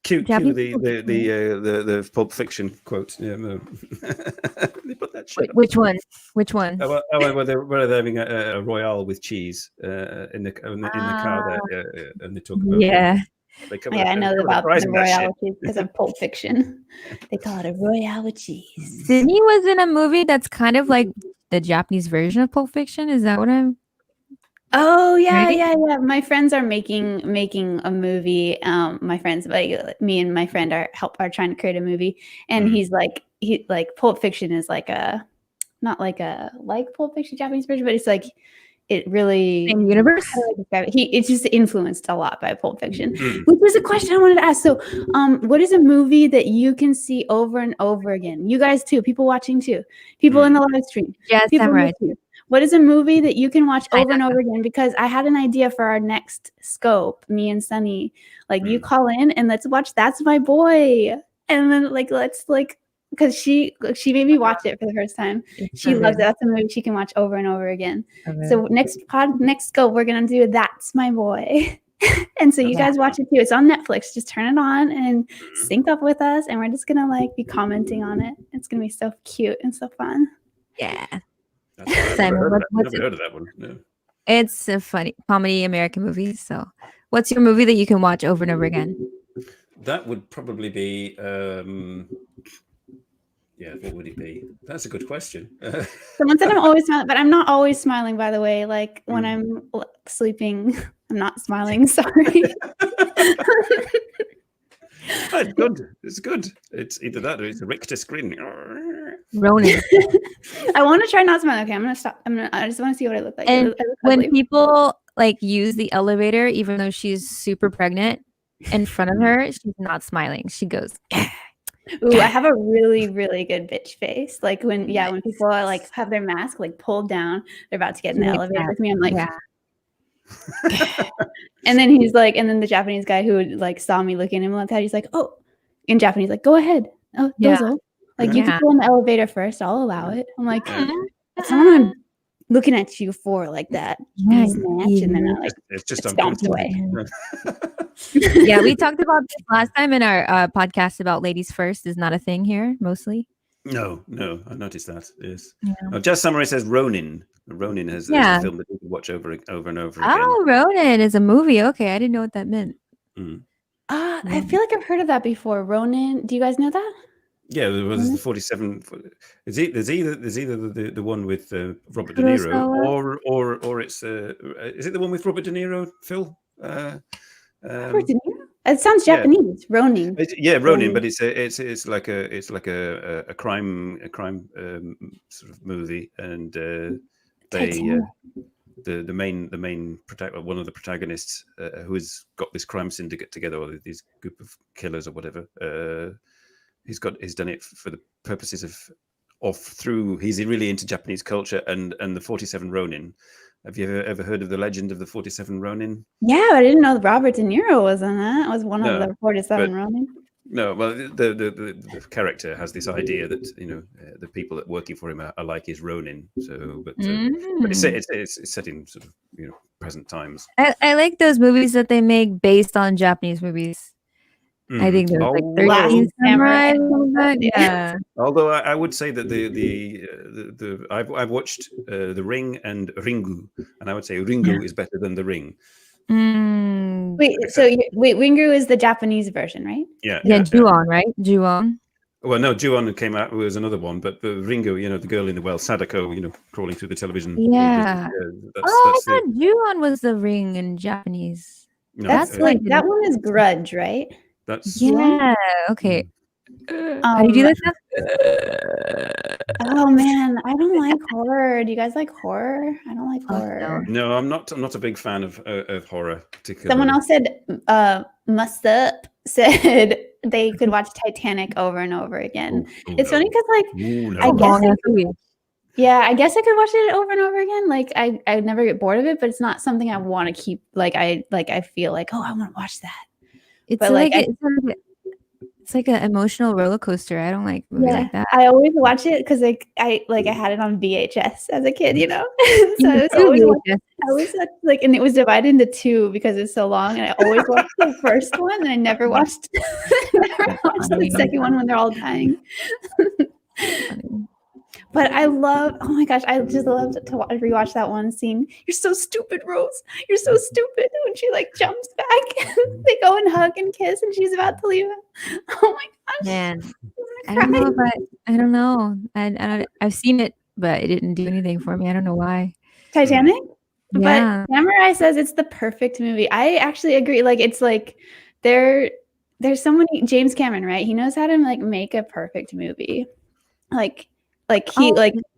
A: Cue the Pulp Fiction quote. Yeah, no. They put that shit.
B: Which one?
A: Well, they're having a Royale with cheese in the car there, and they talk about
C: I know about the Royale cheese because of Pulp Fiction. They call it a Royale with cheese.
B: Sydney was in a movie that's kind of like the Japanese version of Pulp Fiction. Is that what I'm?
C: Oh yeah. My friends are making a movie. My friends, like me and my friend are trying to create a movie, and he's like Pulp Fiction is like not like Pulp Fiction Japanese version, but it really
B: Same universe.
C: how do I describe it? It's just influenced a lot by Pulp Fiction, which was a question I wanted to ask. So, what is a movie that you can see over and over again? You guys too, people watching too, people in the live stream.
B: Yes,
C: people
B: I'm right.
C: too. What is a movie that you can watch over and over again? Because I had an idea for our next scope, me and Sunny. Like you call in and let's watch That's My Boy, and then like let's like. Because she made me watch it for the first time. She loves it. That's a movie she can watch over and over again. So next scope, we're gonna do That's My Boy, and so you guys watch it too. It's on Netflix. Just turn it on and sync up with us, and we're just gonna like be commenting on it. It's gonna be so cute and so fun.
B: Yeah.
A: I've never heard of that one. No.
B: It's a funny comedy American movie. So, what's your movie that you can watch over and over again?
A: That would probably be. Yeah, what would it be? That's a good question.
C: Someone said I'm always smiling, but I'm not always smiling, by the way. Like when I'm sleeping, I'm not smiling. Sorry.
A: It's good. It's good. It's either that or it's a Richter screen.
B: Ronin.
C: I want to try not smiling. Okay, I'm gonna stop. I just want to see what I look like.
B: And when people like use the elevator, even though she's super pregnant, in front of her, she's not smiling. She goes.
C: Ooh, I have a really, really good bitch face. Like when people are like have their mask like pulled down, they're about to get in the elevator with me. I'm like, and then he's like, and then the Japanese guy who like saw me looking at him like that, he's like, oh, in Japanese, like, go ahead. Oh, dozo. Like you can go in the elevator first. I'll allow it. I'm like, if someone I'm looking at you for like that, snatch, and then I like
A: it's just
C: stomped away.
B: Yeah, we talked about this last time in our podcast about ladies first is not a thing here mostly.
A: No, I noticed that. Yes. Yeah. Jazz Summary says Ronin. Ronin is a film that you can watch over and over again.
B: Oh, Ronin is a movie. Okay, I didn't know what that meant.
C: I feel like I've heard of that before. Ronin. Do you guys know that?
A: Yeah, there was the 47. There's either the one with Robert De Niro, or it's is it the one with Robert De Niro, Phil?
C: Robert De Niro? It sounds Japanese. Ronin.
A: Ronin, but it's like a crime sort of movie, and the main one of the protagonists who has got this crime syndicate together, or these group of killers or whatever. He's done it for the purposes he's really into Japanese culture and the 47 Ronin. Have you ever heard of the legend of the 47 Ronin?
C: Yeah, I didn't know Robert De Niro was in that. It was one of the 47 Ronin.
A: No, well, the character has this idea that the people that working for him are like his Ronin. So, but it's set in sort of present times.
B: I like those movies that they make based on Japanese movies. I think there's like 13 Samurai. Yeah.
A: Although I would say that I've watched The Ring and Ringu, and I would say Ringu is better than The Ring.
C: Wait, Ringu is the Japanese version, right?
A: Yeah.
B: Ju-on, right? Ju-on.
A: Well, no, Ju-on came out. It was another one, but the Ringu, the girl in the well, Sadako, crawling through the television.
B: Yeah. I thought Ju-on was The Ring in Japanese.
A: No,
C: that's like that one is Grudge, right?
A: That's
B: okay. How do you do that?
C: Oh man, I don't like horror. Do you guys like horror? I don't like horror.
A: No, I'm not a big fan of horror, particularly.
C: Someone else said, Mustup said they could watch Titanic over and over again. It's funny because I guess I could watch it over and over again. Like I never get bored of it, but it's not something I want to keep. I feel like, oh, I want to watch that.
B: It's like an emotional roller coaster. I don't like movies like that.
C: I always watch it because I had it on VHS as a kid, so I always like, and it was divided into two because it's so long, and I always watched the first one, and I never watched the second one when they're all dying. But I love, oh my gosh, I just love to rewatch that one scene. You're so stupid, Rose. You're so stupid. When she like jumps back, they go and hug and kiss, and she's about to leave him. Oh my gosh,
B: man! I don't know. I've seen it, but it didn't do anything for me. I don't know why.
C: Titanic.
B: Yeah.
C: But Samurai says it's the perfect movie. I actually agree. Like it's like there's so many. James Cameron, right? He knows how to like make a perfect movie. Like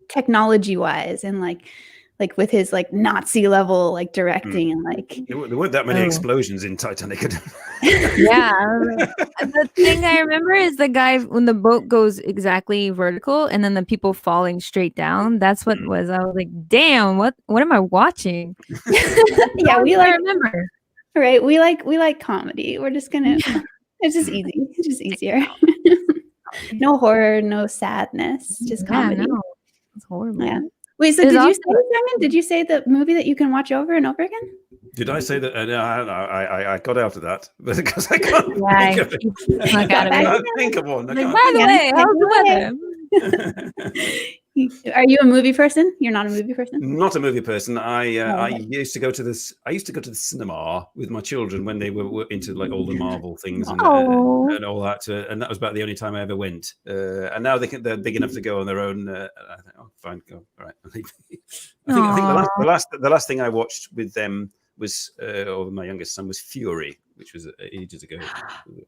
C: technology wise and like like with his like Nazi level like directing and like
A: there weren't that many explosions in Titanic.
B: Yeah. The thing I remember is the guy when the boat goes exactly vertical and then the people falling straight down. That's what was. I was like, damn, what am I watching?
C: Yeah,
B: I remember.
C: Right. We like comedy. We're just gonna it's just easy. It's just easier. No horror, no sadness, just comedy.
B: No. It's horrible.
C: Yeah. Wait, so did you say, Simon? Did you say the movie that you can watch over and over again?
A: Did I say that? I got out of that because I can't think of one.
B: By the way, how's the weather?
C: Are you a movie person? You're not a movie person?
A: Not a movie person. I used to go to this. I used to go to the cinema with my children when they were into like all the Marvel things and all that. And that was about the only time I ever went. And now they're big enough to go on their own. I think, oh, fine, go. All right. I think the last thing I watched with them was, or my youngest son was Fury, which was ages ago.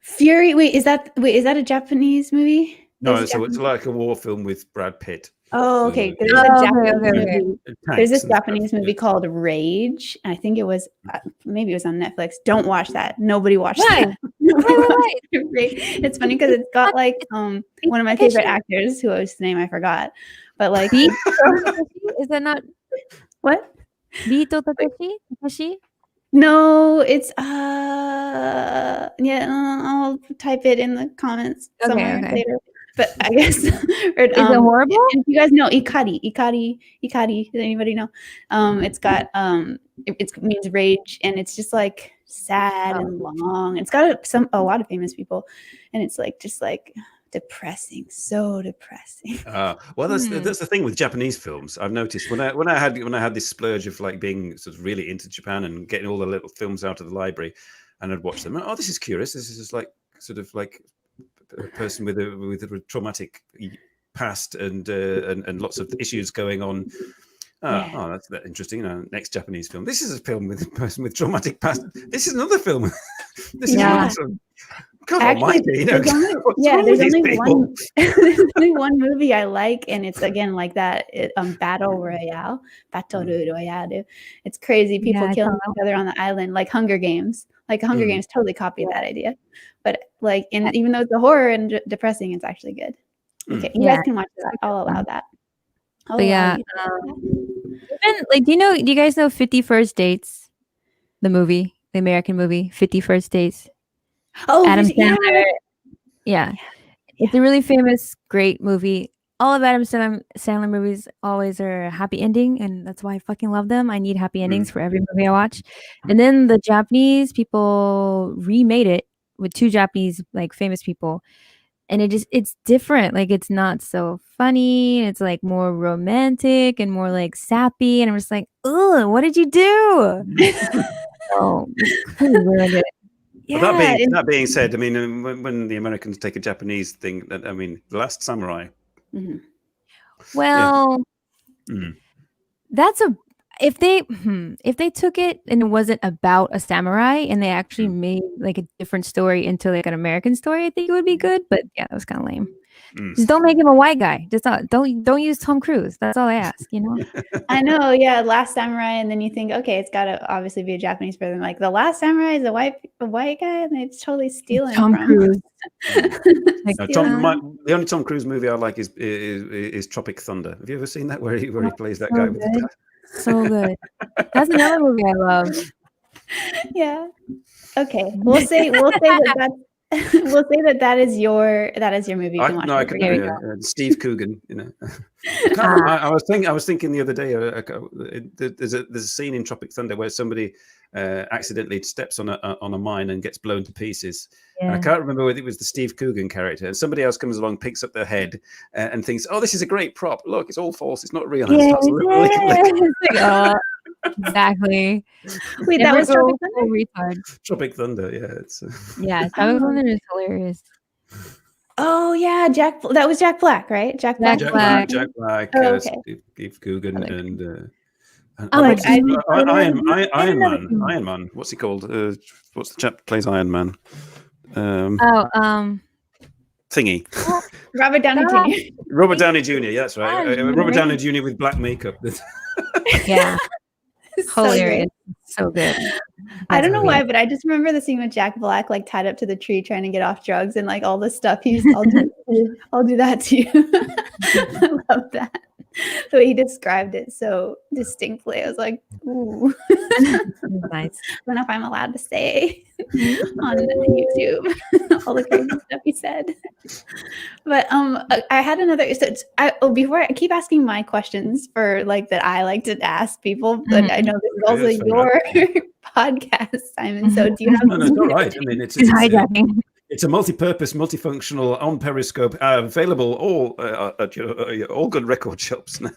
C: Fury. Wait, is that a Japanese movie?
A: No, so it's like a war film with Brad Pitt.
C: Oh, okay. There's this Japanese movie called Rage. I think it was maybe it was on Netflix. Don't watch that. Nobody watch that. Why? It's funny because it's got like one of my favorite actors whose name I forgot. But like
B: is that not
C: what?
B: Bito Takeshi?
C: No, it's I'll type it in the comments somewhere later. But I guess is it
B: horrible?
C: And you guys know Ikari. Does anybody know? It's got it means rage, and it's just like sad and long. It's got a lot of famous people, and it's like just like depressing, so depressing.
A: Well, that's the thing with Japanese films. I've noticed when I had this splurge of like being sort of really into Japan and getting all the little films out of the library, and I'd watch them. Oh, this is curious. This is like sort of like a person with a traumatic past and lots of issues going on. Oh, that's interesting. Next Japanese film. This is a film with a person with traumatic past. This is another film. This is another film. God almighty, there's only
C: one movie I like, and it's again like that. Battle Royale. It's crazy. People killing each other on the island, like Hunger Games. Like Hunger Games totally copied that idea, but like, even though it's a horror and depressing, it's actually good. Okay, you guys can watch that. I'll allow that.
B: Even like, do you guys know 50 First Dates, the movie, the American movie 50 First Dates?
C: Oh,
B: Adam Sandler. Yeah. It's a really famous, great movie. All of Adam Sandler movies always are a happy ending, and that's why I fucking love them. I need happy endings for every movie I watch. And then the Japanese people remade it with two Japanese like famous people, and it's different. Like, it's not so funny. It's like more romantic and more like sappy, and I'm just like, ugh, what did you do? Oh, ruined it.
A: Yeah, well, that being said, I mean, when the Americans take a Japanese thing, I mean, The Last Samurai.
C: Mm-hmm.
B: Well, that's if they took it and it wasn't about a samurai and they actually made like a different story into like an American story, I think it would be good. But yeah, that was kind of lame. Just don't make him a white guy. Just don't use Tom Cruise. That's all I ask,
C: I know, yeah, Last Samurai, and then you think, okay, it's got to obviously be a Japanese person. Like, The Last Samurai is a white guy, and it's totally stealing
B: Tom Cruise.
A: The only Tom Cruise movie I like is Tropic Thunder. Have you ever seen that where he plays that guy with the dad?
B: So good. That's another movie I love.
C: Yeah. Okay. We'll say that. We'll say that is your movie. You can watch
A: Steve Coogan. I was thinking the other day. There's a scene in Tropic Thunder where somebody accidentally steps on a mine and gets blown to pieces. Yeah. I can't remember whether it was the Steve Coogan character, and somebody else comes along, picks up their head, and thinks, "Oh, this is a great prop. Look, it's all false. It's not real."
B: Yeah, exactly.
C: Wait, that was Tropic Thunder?
B: Retard.
A: Tropic Thunder, yeah.
B: Tropic Thunder is hilarious.
C: Oh yeah, that was Jack Black, right? Jack Black.
A: Steve Coogan, and Iron Man. What's he called? What's the chap that plays Iron Man? Thingy.
C: Robert Downey Jr.
A: Robert Downey Jr. Yeah, that's right. Robert Downey Jr. with black makeup.
B: Yeah.
C: So
B: Hilarious. So good.
C: I don't know
B: That's
C: why, but I just remember the scene with Jack Black, like tied up to the tree trying to get off drugs and like all this stuff. I'll do that to you. I love that. The way he described it so distinctly. I was like, ooh.
B: nice.
C: I don't know if I'm allowed to say on YouTube all the crazy stuff he said. But I had another. Before I keep asking my questions for like that I like to ask people, but I know this is also your podcast, Simon. So do you have?
A: No, it's all right. I mean, it's
B: hijacking.
A: It's a multi-purpose, multifunctional on Periscope, available all at all good record shops now.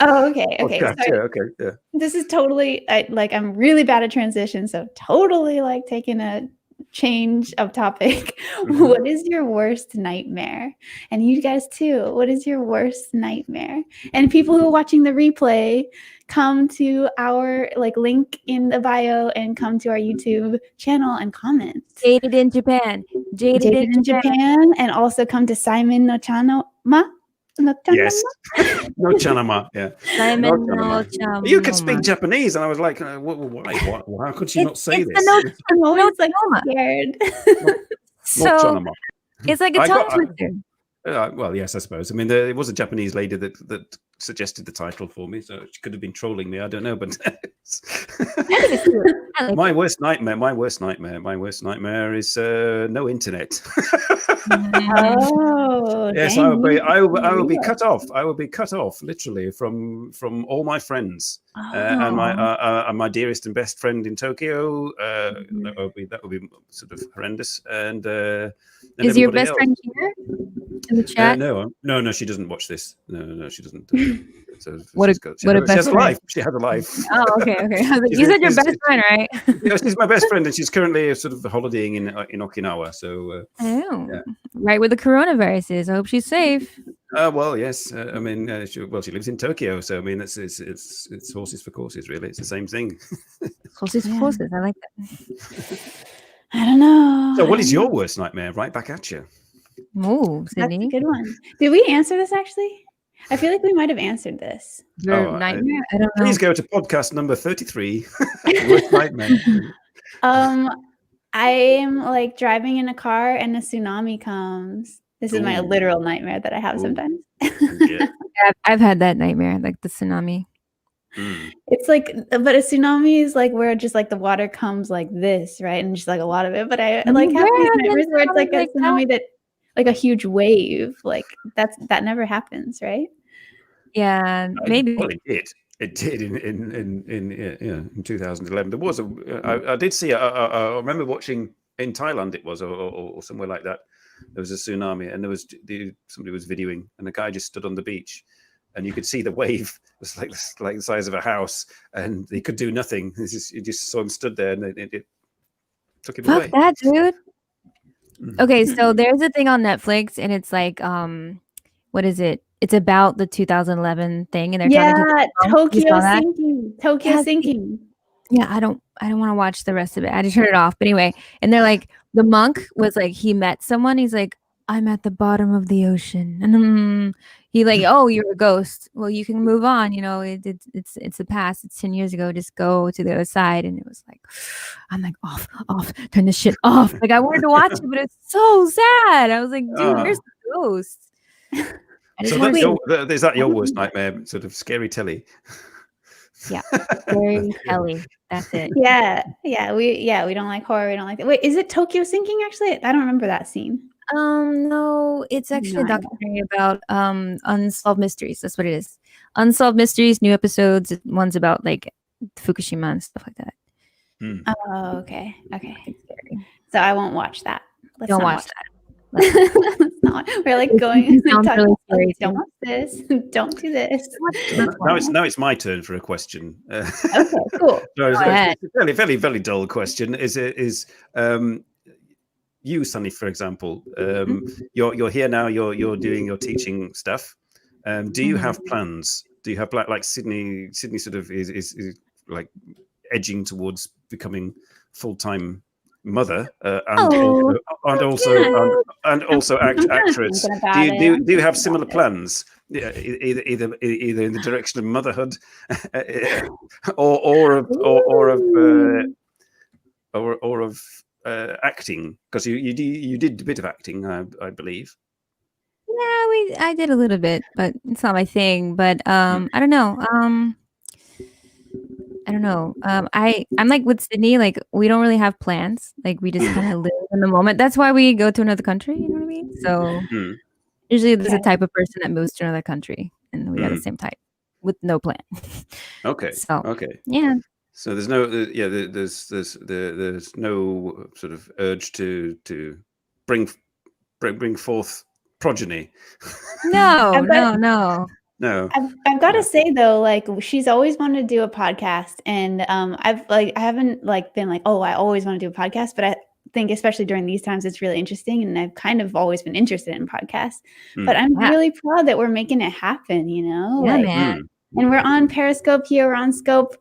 C: Okay.
A: Yeah.
C: This is totally I'm really bad at transition, so totally like taking a change of topic. What is your worst nightmare? And you guys too, what is your worst nightmare? And people who are watching the replay, come to our link in the bio and come to our YouTube channel and comment.
B: Jaded in Japan. Jaded in
C: Japan. And also come to Simon NoChaNoMa.
A: Yes. NoChaNoMa. Yeah.
B: Simon NoChaNoMa.
A: You could speak Japanese, and I was like, why? How could she not say this?
C: I'm always scared.
B: So it's like a tongue twister.
A: Well, yes, I suppose. I mean, there was a Japanese lady that suggested the title for me, so she could have been trolling me. I don't know, but my worst nightmare is no internet.
C: Oh,
A: yes, I will be cut off. I will be cut off literally from all my friends and my dearest and best friend in Tokyo. That would be sort of horrendous. And
B: is your best friend here in the chat?
A: No, she doesn't watch this. No, she doesn't. So
B: she has a life.
A: She had a life.
B: Oh, okay. You said your best friend, right?
A: Yeah, she's my best friend, and she's currently sort of holidaying in Okinawa. So,
B: right where the coronavirus is. I hope she's safe.
A: Well, yes. I mean, she lives in Tokyo, so I mean, it's horses for courses, really. It's the same thing.
B: Horses for courses. I like that.
C: I don't know.
A: So, what is your worst nightmare? Right back at you.
B: Oh, Sydney.
C: That's a good one. Did we answer this actually? I feel like we might have answered this.
B: Your nightmare? I don't know.
A: Please go to podcast number 33. Worst nightmare.
C: I am driving in a car and a tsunami comes. This is my literal nightmare that I have sometimes.
B: Yeah, I've had that nightmare, like the tsunami.
C: It's but a tsunami is where just the water comes like this, right? And just a lot of it. But I have these nightmares where it's a tsunami that a huge wave. That never happens, right?
B: Yeah, maybe.
A: Well, it did. It did in 2011. There was I did see. I remember watching in Thailand. It was or somewhere like that. There was a tsunami, and there was somebody was videoing, and the guy just stood on the beach, and you could see the wave was like the size of a house, and he could do nothing. You just saw him stood there, and it took him away.
B: Fuck that, dude. Okay, so there's a thing on Netflix, and it's what is it? It's about the 2011 thing, and they're talking
C: Tokyo sinking. Tokyo sinking.
B: Yeah, I don't want to watch the rest of it. I just turned it off. But anyway, and they're the monk was he met someone. He's I'm at the bottom of the ocean, and he oh, you're a ghost. Well, you can move on. You know, it's the past. It's 10 years ago. Just go to the other side. And it was I'm off, turn this shit off. I wanted to watch it, but it's so sad. I was dude, there's a ghost.
A: So is that your worst nightmare? Sort of scary telly.
B: Yeah, scary telly. That's it.
C: Yeah. We don't like horror. We don't like it. Wait, is it Tokyo sinking? Actually, I don't remember that scene.
B: No, it's actually a documentary about unsolved mysteries. That's what it is. Unsolved mysteries, new episodes. One's about Fukushima and stuff like that.
C: Oh, okay. So I won't watch that.
B: Don't watch that.
C: We're going.
B: Really scary.
C: Don't watch this. Don't do this.
A: Now it's my turn for a question.
C: Okay, cool.
A: It's a very, very dull question. Is you, Sunny, for example, you're here now. You're doing your teaching stuff. Do you have plans? Do you have Sydney? Sydney sort of is edging towards becoming full-time mother and
C: Oh,
A: also actress.
C: thinking about
A: Do you have similar plans? Yeah, either in the direction of motherhood, or of acting, because you did a bit of acting, I believe.
B: Yeah, I did a little bit, but it's not my thing. But I don't know. I don't know. I'm like with Sydney, like we don't really have plans. Like we just kind of live in the moment. That's why we go to another country. You know what I mean? So usually there's a type of person that moves to another country, and we are the same type with no plan.
A: Okay.
B: So
A: okay.
B: Yeah.
A: So there's no there's no sort of urge to bring forth progeny.
B: No.
A: No.
C: I've got to say though, like she's always wanted to do a podcast, and I haven't like been like, oh, I always want to do a podcast, but I think especially during these times it's really interesting, and I've kind of always been interested in podcasts. But I'm really proud that we're making it happen, you know?
B: Yeah, man.
C: And we're on Periscope here, we're on Scope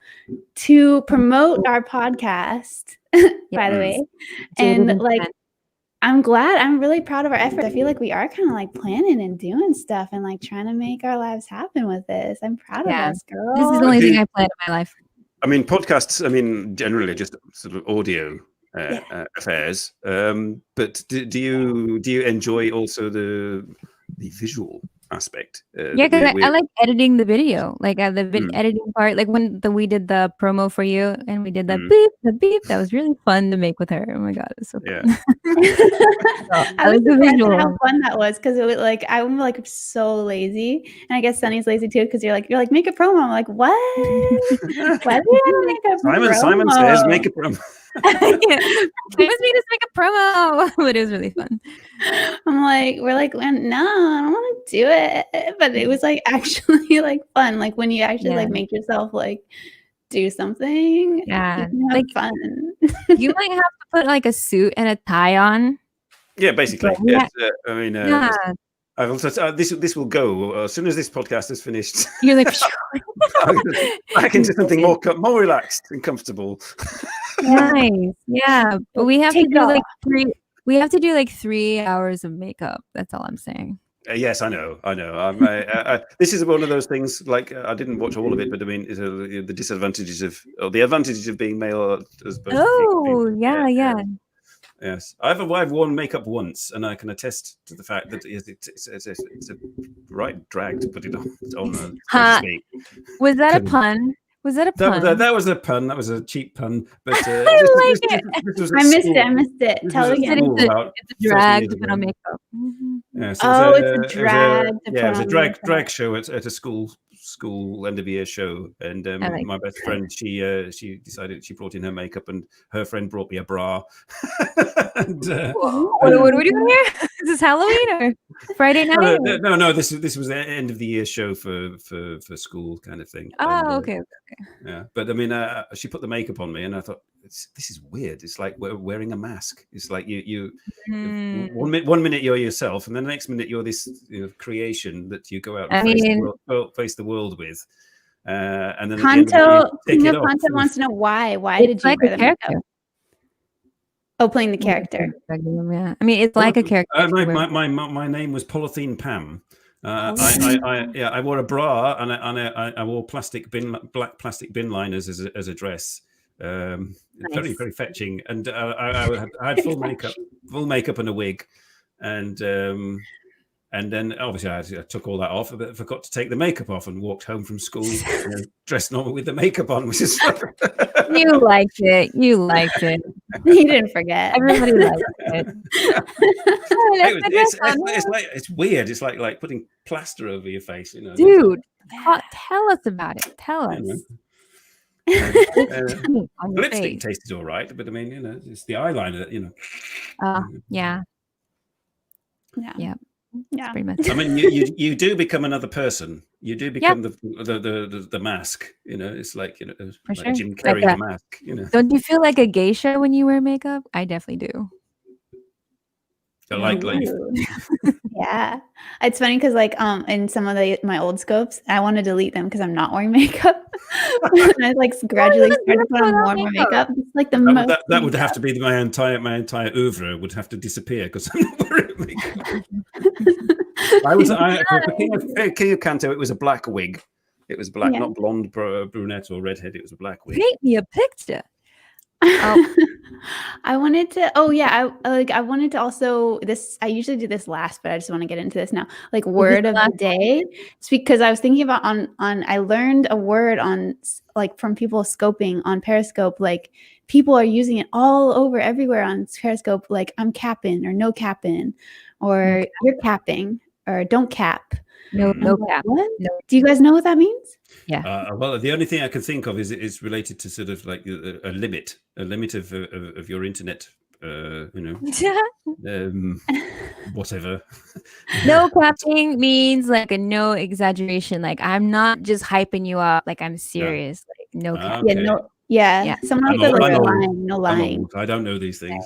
C: to promote our podcast, by the way.
B: Jaded
C: And like I'm really proud of our efforts. I feel like we are kind of like planning and doing stuff and like trying to make our lives happen with this. I'm proud of us, girl.
B: This is the only thing I plan in my life.
A: I mean, podcasts, generally just sort of audio affairs. But do you enjoy also the visual aspect?
B: Yeah, because I like editing the video, like the editing part. Like when we did the promo for you, and we did the beep. That was really fun to make with her. Oh my god, it was so fun.
C: I was surprised at how fun that was, because it was like I'm like so lazy, and I guess Sunny's lazy too, because you're like make a promo. I'm like, what? Why do you make a promo?
A: Simon says make a promo.
B: Just make a promo, but it was really fun.
C: I'm like, we're like, no, I don't want to do it, but it was like actually like fun, like when you actually like make yourself like do something.
B: Yeah,
C: you can have fun.
B: You might have to put like a suit and a tie on.
A: Yeah, basically. Yes. I've also this will go as soon as this podcast is finished.
B: You're like
A: back into something more relaxed and comfortable.
B: Nice, yeah, but we have to do like 3. We have to do like 3 hours of makeup. That's all I'm saying.
A: Yes, I know. This is one of those things. Like I didn't watch all of it, but I mean, the disadvantages the advantages of being male.
B: Yeah.
A: Yes, I've worn makeup once, and I can attest to the fact that it's a right drag to put it on.
B: Was that a pun? Was that a pun?
A: That was a pun. That was a cheap pun. But
B: I like it.
C: I missed it. Tell it again.
B: It's a drag to put on makeup.
A: Yeah,
C: so it's a drag.
A: It was a drag show at a school end of year show, and my best friend, she decided she brought in her makeup, and her friend brought me a bra.
B: What are we doing here? Is this Halloween or Friday night?
A: No. This was the end of the year show for school kind of thing.
B: Oh, okay.
A: Yeah, but I mean, she put the makeup on me, and I thought this is weird. It's like wearing a mask. It's like you 1 minute you're yourself, and then the next minute you're this creation that you go out and face the world with. And then
C: Kanto wants to know why. Why did you wear the makeup? Oh, playing the character.
B: Yeah, I mean, it's like a character.
A: My name was Polythene Pam. I wore a bra and I wore black plastic bin liners as a dress. Nice. Very, very fetching, and I had full makeup and a wig, and then obviously I took all that off, but forgot to take the makeup off and walked home from school dressed normal with the makeup on, which is
B: You liked it. You
C: didn't forget.
B: Everybody liked it.
A: It's weird. It's like putting plaster over your face,
B: Dude, tell us about it. Tell us.
A: The lipstick tasted all right, but I mean, it's the eyeliner that
B: Yeah. Pretty much.
A: I mean, you do become another person. You do become the mask. It's like like Jim Carrey the mask.
B: Don't you feel like a geisha when you wear makeup? I definitely do.
A: I like life.
C: Yeah, it's funny because like in some of my old scopes, I want to delete them because I'm not wearing makeup. I like gradually started to put on more and more makeup. It's like the most.
A: That would have to be my entire oeuvre would have to disappear because I'm not wearing makeup. For King of Kanto, it was a black wig. It was black, not blonde, brunette, or redhead. It was a black wig.
B: Paint me a picture.
C: I wanted to. Oh yeah, I wanted to also this. I usually do this last, but I just want to get into this now. Like word of the day. It's because I was thinking about on. I learned a word on like from people scoping on Periscope. Like people are using it all over everywhere on Periscope. Like I'm capping or no capping, or you're capping or don't cap.
B: No cap.
C: What?
B: No.
C: Do you guys know what that means?
B: Yeah.
A: Well, the only thing I can think of is related to sort of like a limit of your internet. Whatever.
B: No capping means like a no exaggeration. Like I'm not just hyping you up. Like I'm serious. Like no cap.
A: Okay.
C: Yeah. No. Yeah. Someone said like lying. No lying.
A: I don't know these things.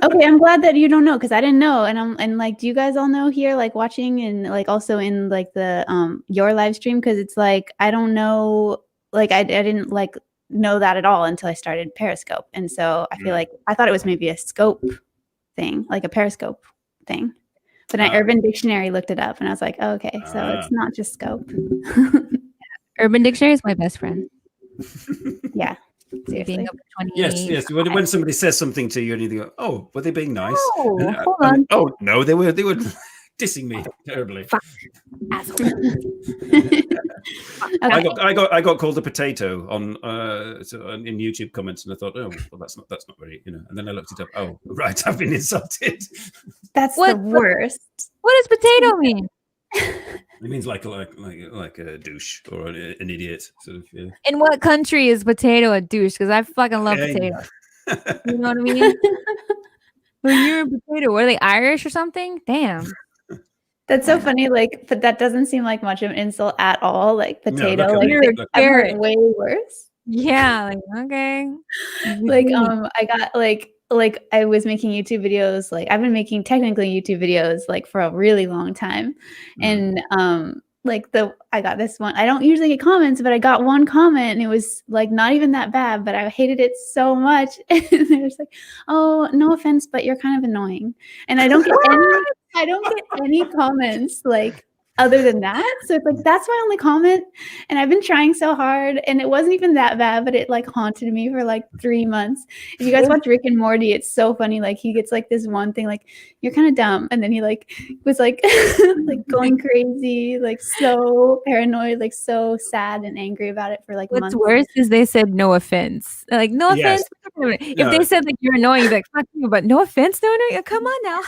C: Okay, I'm glad that you don't know because I didn't know, and like, do you guys all know here, like watching and like also in like the your live stream? Because it's like I don't know, like I didn't like know that at all until I started Periscope, and so I feel like I thought it was maybe a scope thing, like a Periscope thing, but then Urban Dictionary looked it up, and I was like, oh, okay, so it's not just scope.
B: Urban Dictionary is my best friend.
C: Yeah.
B: Being up 20.
A: Yes. When somebody says something to you and you think, "Oh, were they being nice?"
B: Oh, hold on.
A: Oh no, they were dissing me terribly. I got called a potato on in YouTube comments, and I thought, oh, well, that's not very, And then I looked it up. Oh, right, I've been insulted.
C: That's the worst.
B: What does potato mean?
A: It means like a douche or an idiot, sort of. Yeah.
B: In what country is potato a douche? Because I fucking love potato. You know what I mean? When you're a potato, what are they, Irish or something? Damn.
C: That's so funny. Like, but that doesn't seem like much of an insult at all. Like potato,
A: No,
C: like I've heard way worse.
B: Yeah. Like okay.
C: Like I got like I was making YouTube videos. Like I've been making technically YouTube videos like for a really long time, and like I got this one. I don't usually get comments, but I got one comment, and it was like not even that bad, but I hated it so much. And it was like, oh, no offense, but you're kind of annoying, and I don't get any comments like other than that. So it's like that's my only comment, and I've been trying so hard, and it wasn't even that bad, but it like haunted me for like 3 months. If you guys watch Rick and Morty, it's so funny. Like he gets like this one thing, like you're kind of dumb, and then he like was like like going crazy, like so paranoid, like so sad and angry about it for like months.
B: What's worse is they said no offense. They're like no offense. If they said like you're annoying, like fuck you, but no offense, no, come on now.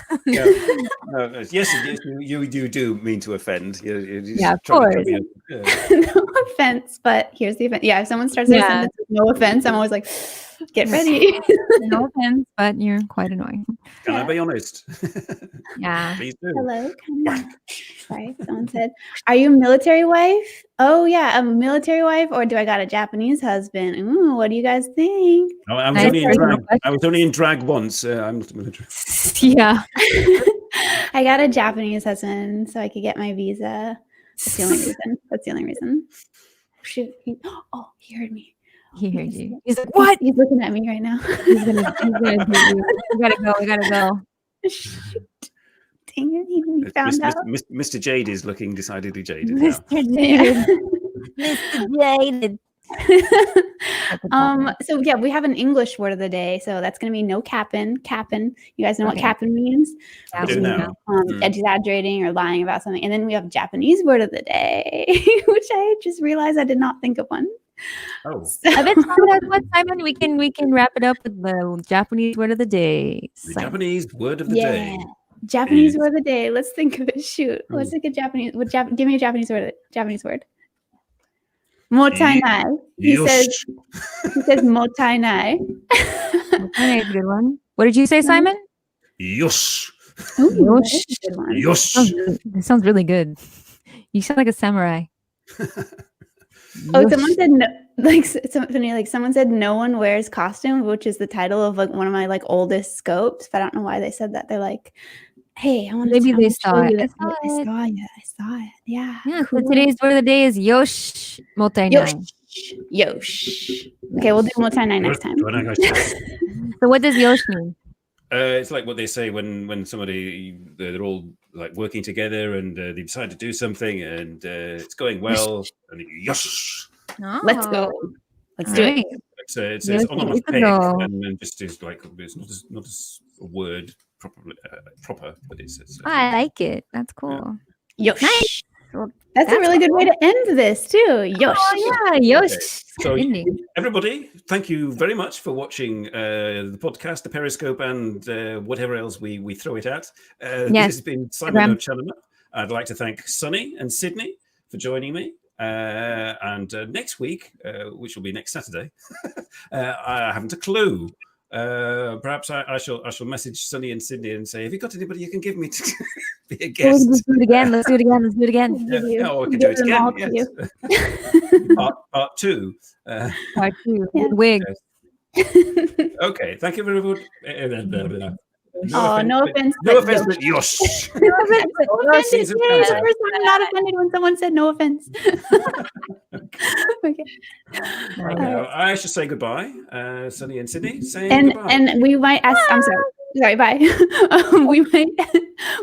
A: Yes, you do mean to offend.
B: Yeah, of course.
C: No offense, but here's the offense. Yeah, if someone starts saying something with no offense, I'm always like, get ready.
B: No offense, but you're quite annoying.
A: Can I be honest?
B: Yeah.
A: Please do.
C: Hello. Sorry, someone said, are you a military wife? Oh yeah, a military wife, or do I got a Japanese husband? Ooh, what do you guys think?
A: Oh, I was only in drag once. I'm not military.
B: Yeah.
C: I got a Japanese husband so I could get my visa. That's the only reason. Shoot. He heard me.
B: He heard you.
C: He's like, what? He's looking at me right now.
B: He's gonna do you. We gotta go.
C: Shoot. Dang it, he found out.
A: Mr. Jade is looking decidedly jaded.
B: Mr. Jaded. Mr. Jaded.
C: So yeah, we have an English word of the day, so that's gonna be no capping. You guys know what capping means?
A: I do now.
C: Exaggerating or lying about something. And then we have Japanese word of the day, which I just realized I did not think of one.
A: Oh,
B: I bet Simon, we can wrap it up with the Japanese word of the day.
A: Japanese word of the day.
C: Japanese word of the day. Let's think of it. Shoot, let's think of Japanese. Give me a Japanese word. Motainai. He says motainai.
B: Motainai is a good one. What did you say, Simon?
A: Yosh.
C: Ooh,
A: Yosh.
B: It sounds really good. You sound like a samurai.
C: Oh, someone said no, like someone said no one wears costume, which is the title of like one of my like oldest scopes. But I don't know why they said that. They're like, hey, I want to.
B: Maybe they saw it.
C: I saw it. Yeah.
B: Yeah. So today's word of the day is Yosh Motainai.
C: Yosh. Okay, we'll do multi-9 next time.
B: So what does Yosh mean?
A: It's like what they say when somebody they're all like working together and they decide to do something and it's going well and yosh.
B: Oh.
C: Let's go. Let's do it.
A: It's onomatopoeic and just is like it's not a word proper, but it's
B: I like it. That's cool.
C: Yosh.
B: Nice. Well,
C: that's a really good way to end this too. Yosh.
B: Oh, yeah, Yosh.
A: Okay. So everybody, thank you very much for watching the podcast, the Periscope, and whatever else we throw it at. This has been Simon NoChaNoMa. I'd like to thank Sunny and Sydney for joining me. And next week, which will be next Saturday, I haven't a clue. Perhaps I shall message Sunny and Sydney and say, have you got anybody you can give me to be a guest?
B: Let's do it again. Let's do it again.
A: Yeah, we can do it again. Yes. Part 2.
B: Part 2. Yeah. Wig.
A: Okay. Thank you very much.
C: No offense.
A: No offense, but yosh.
C: No offense. It's the first time I'm not offended when someone said no offense. Okay.
A: I should say goodbye. Sunny and Sydney, saying goodbye.
C: And we might ask. I'm sorry. Bye.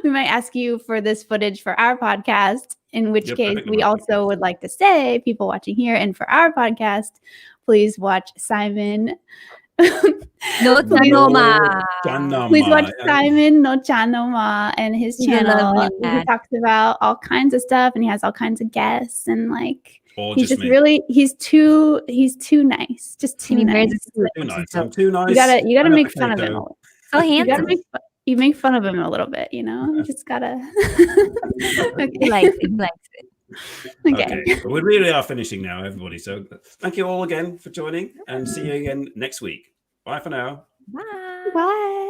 C: we might ask you for this footage for our podcast. In which case, we also would like to say, people watching here, and for our podcast, please watch Simon.
B: NoChaNoMa.
C: Please watch Simon NoChaNoMa and his channel. He talks about all kinds of stuff and he has all kinds of guests and like he's just really he's too nice. Just too nice.
A: Too nice. I'm too nice.
C: You gotta make fun of him.
B: So handsome.
C: You make fun of him a little bit, you know? You just gotta
B: Okay. He likes it.
C: Okay.
A: We really are finishing now, everybody. So thank you all again for joining and see you again next week. Bye for now.
B: Bye.
C: Bye.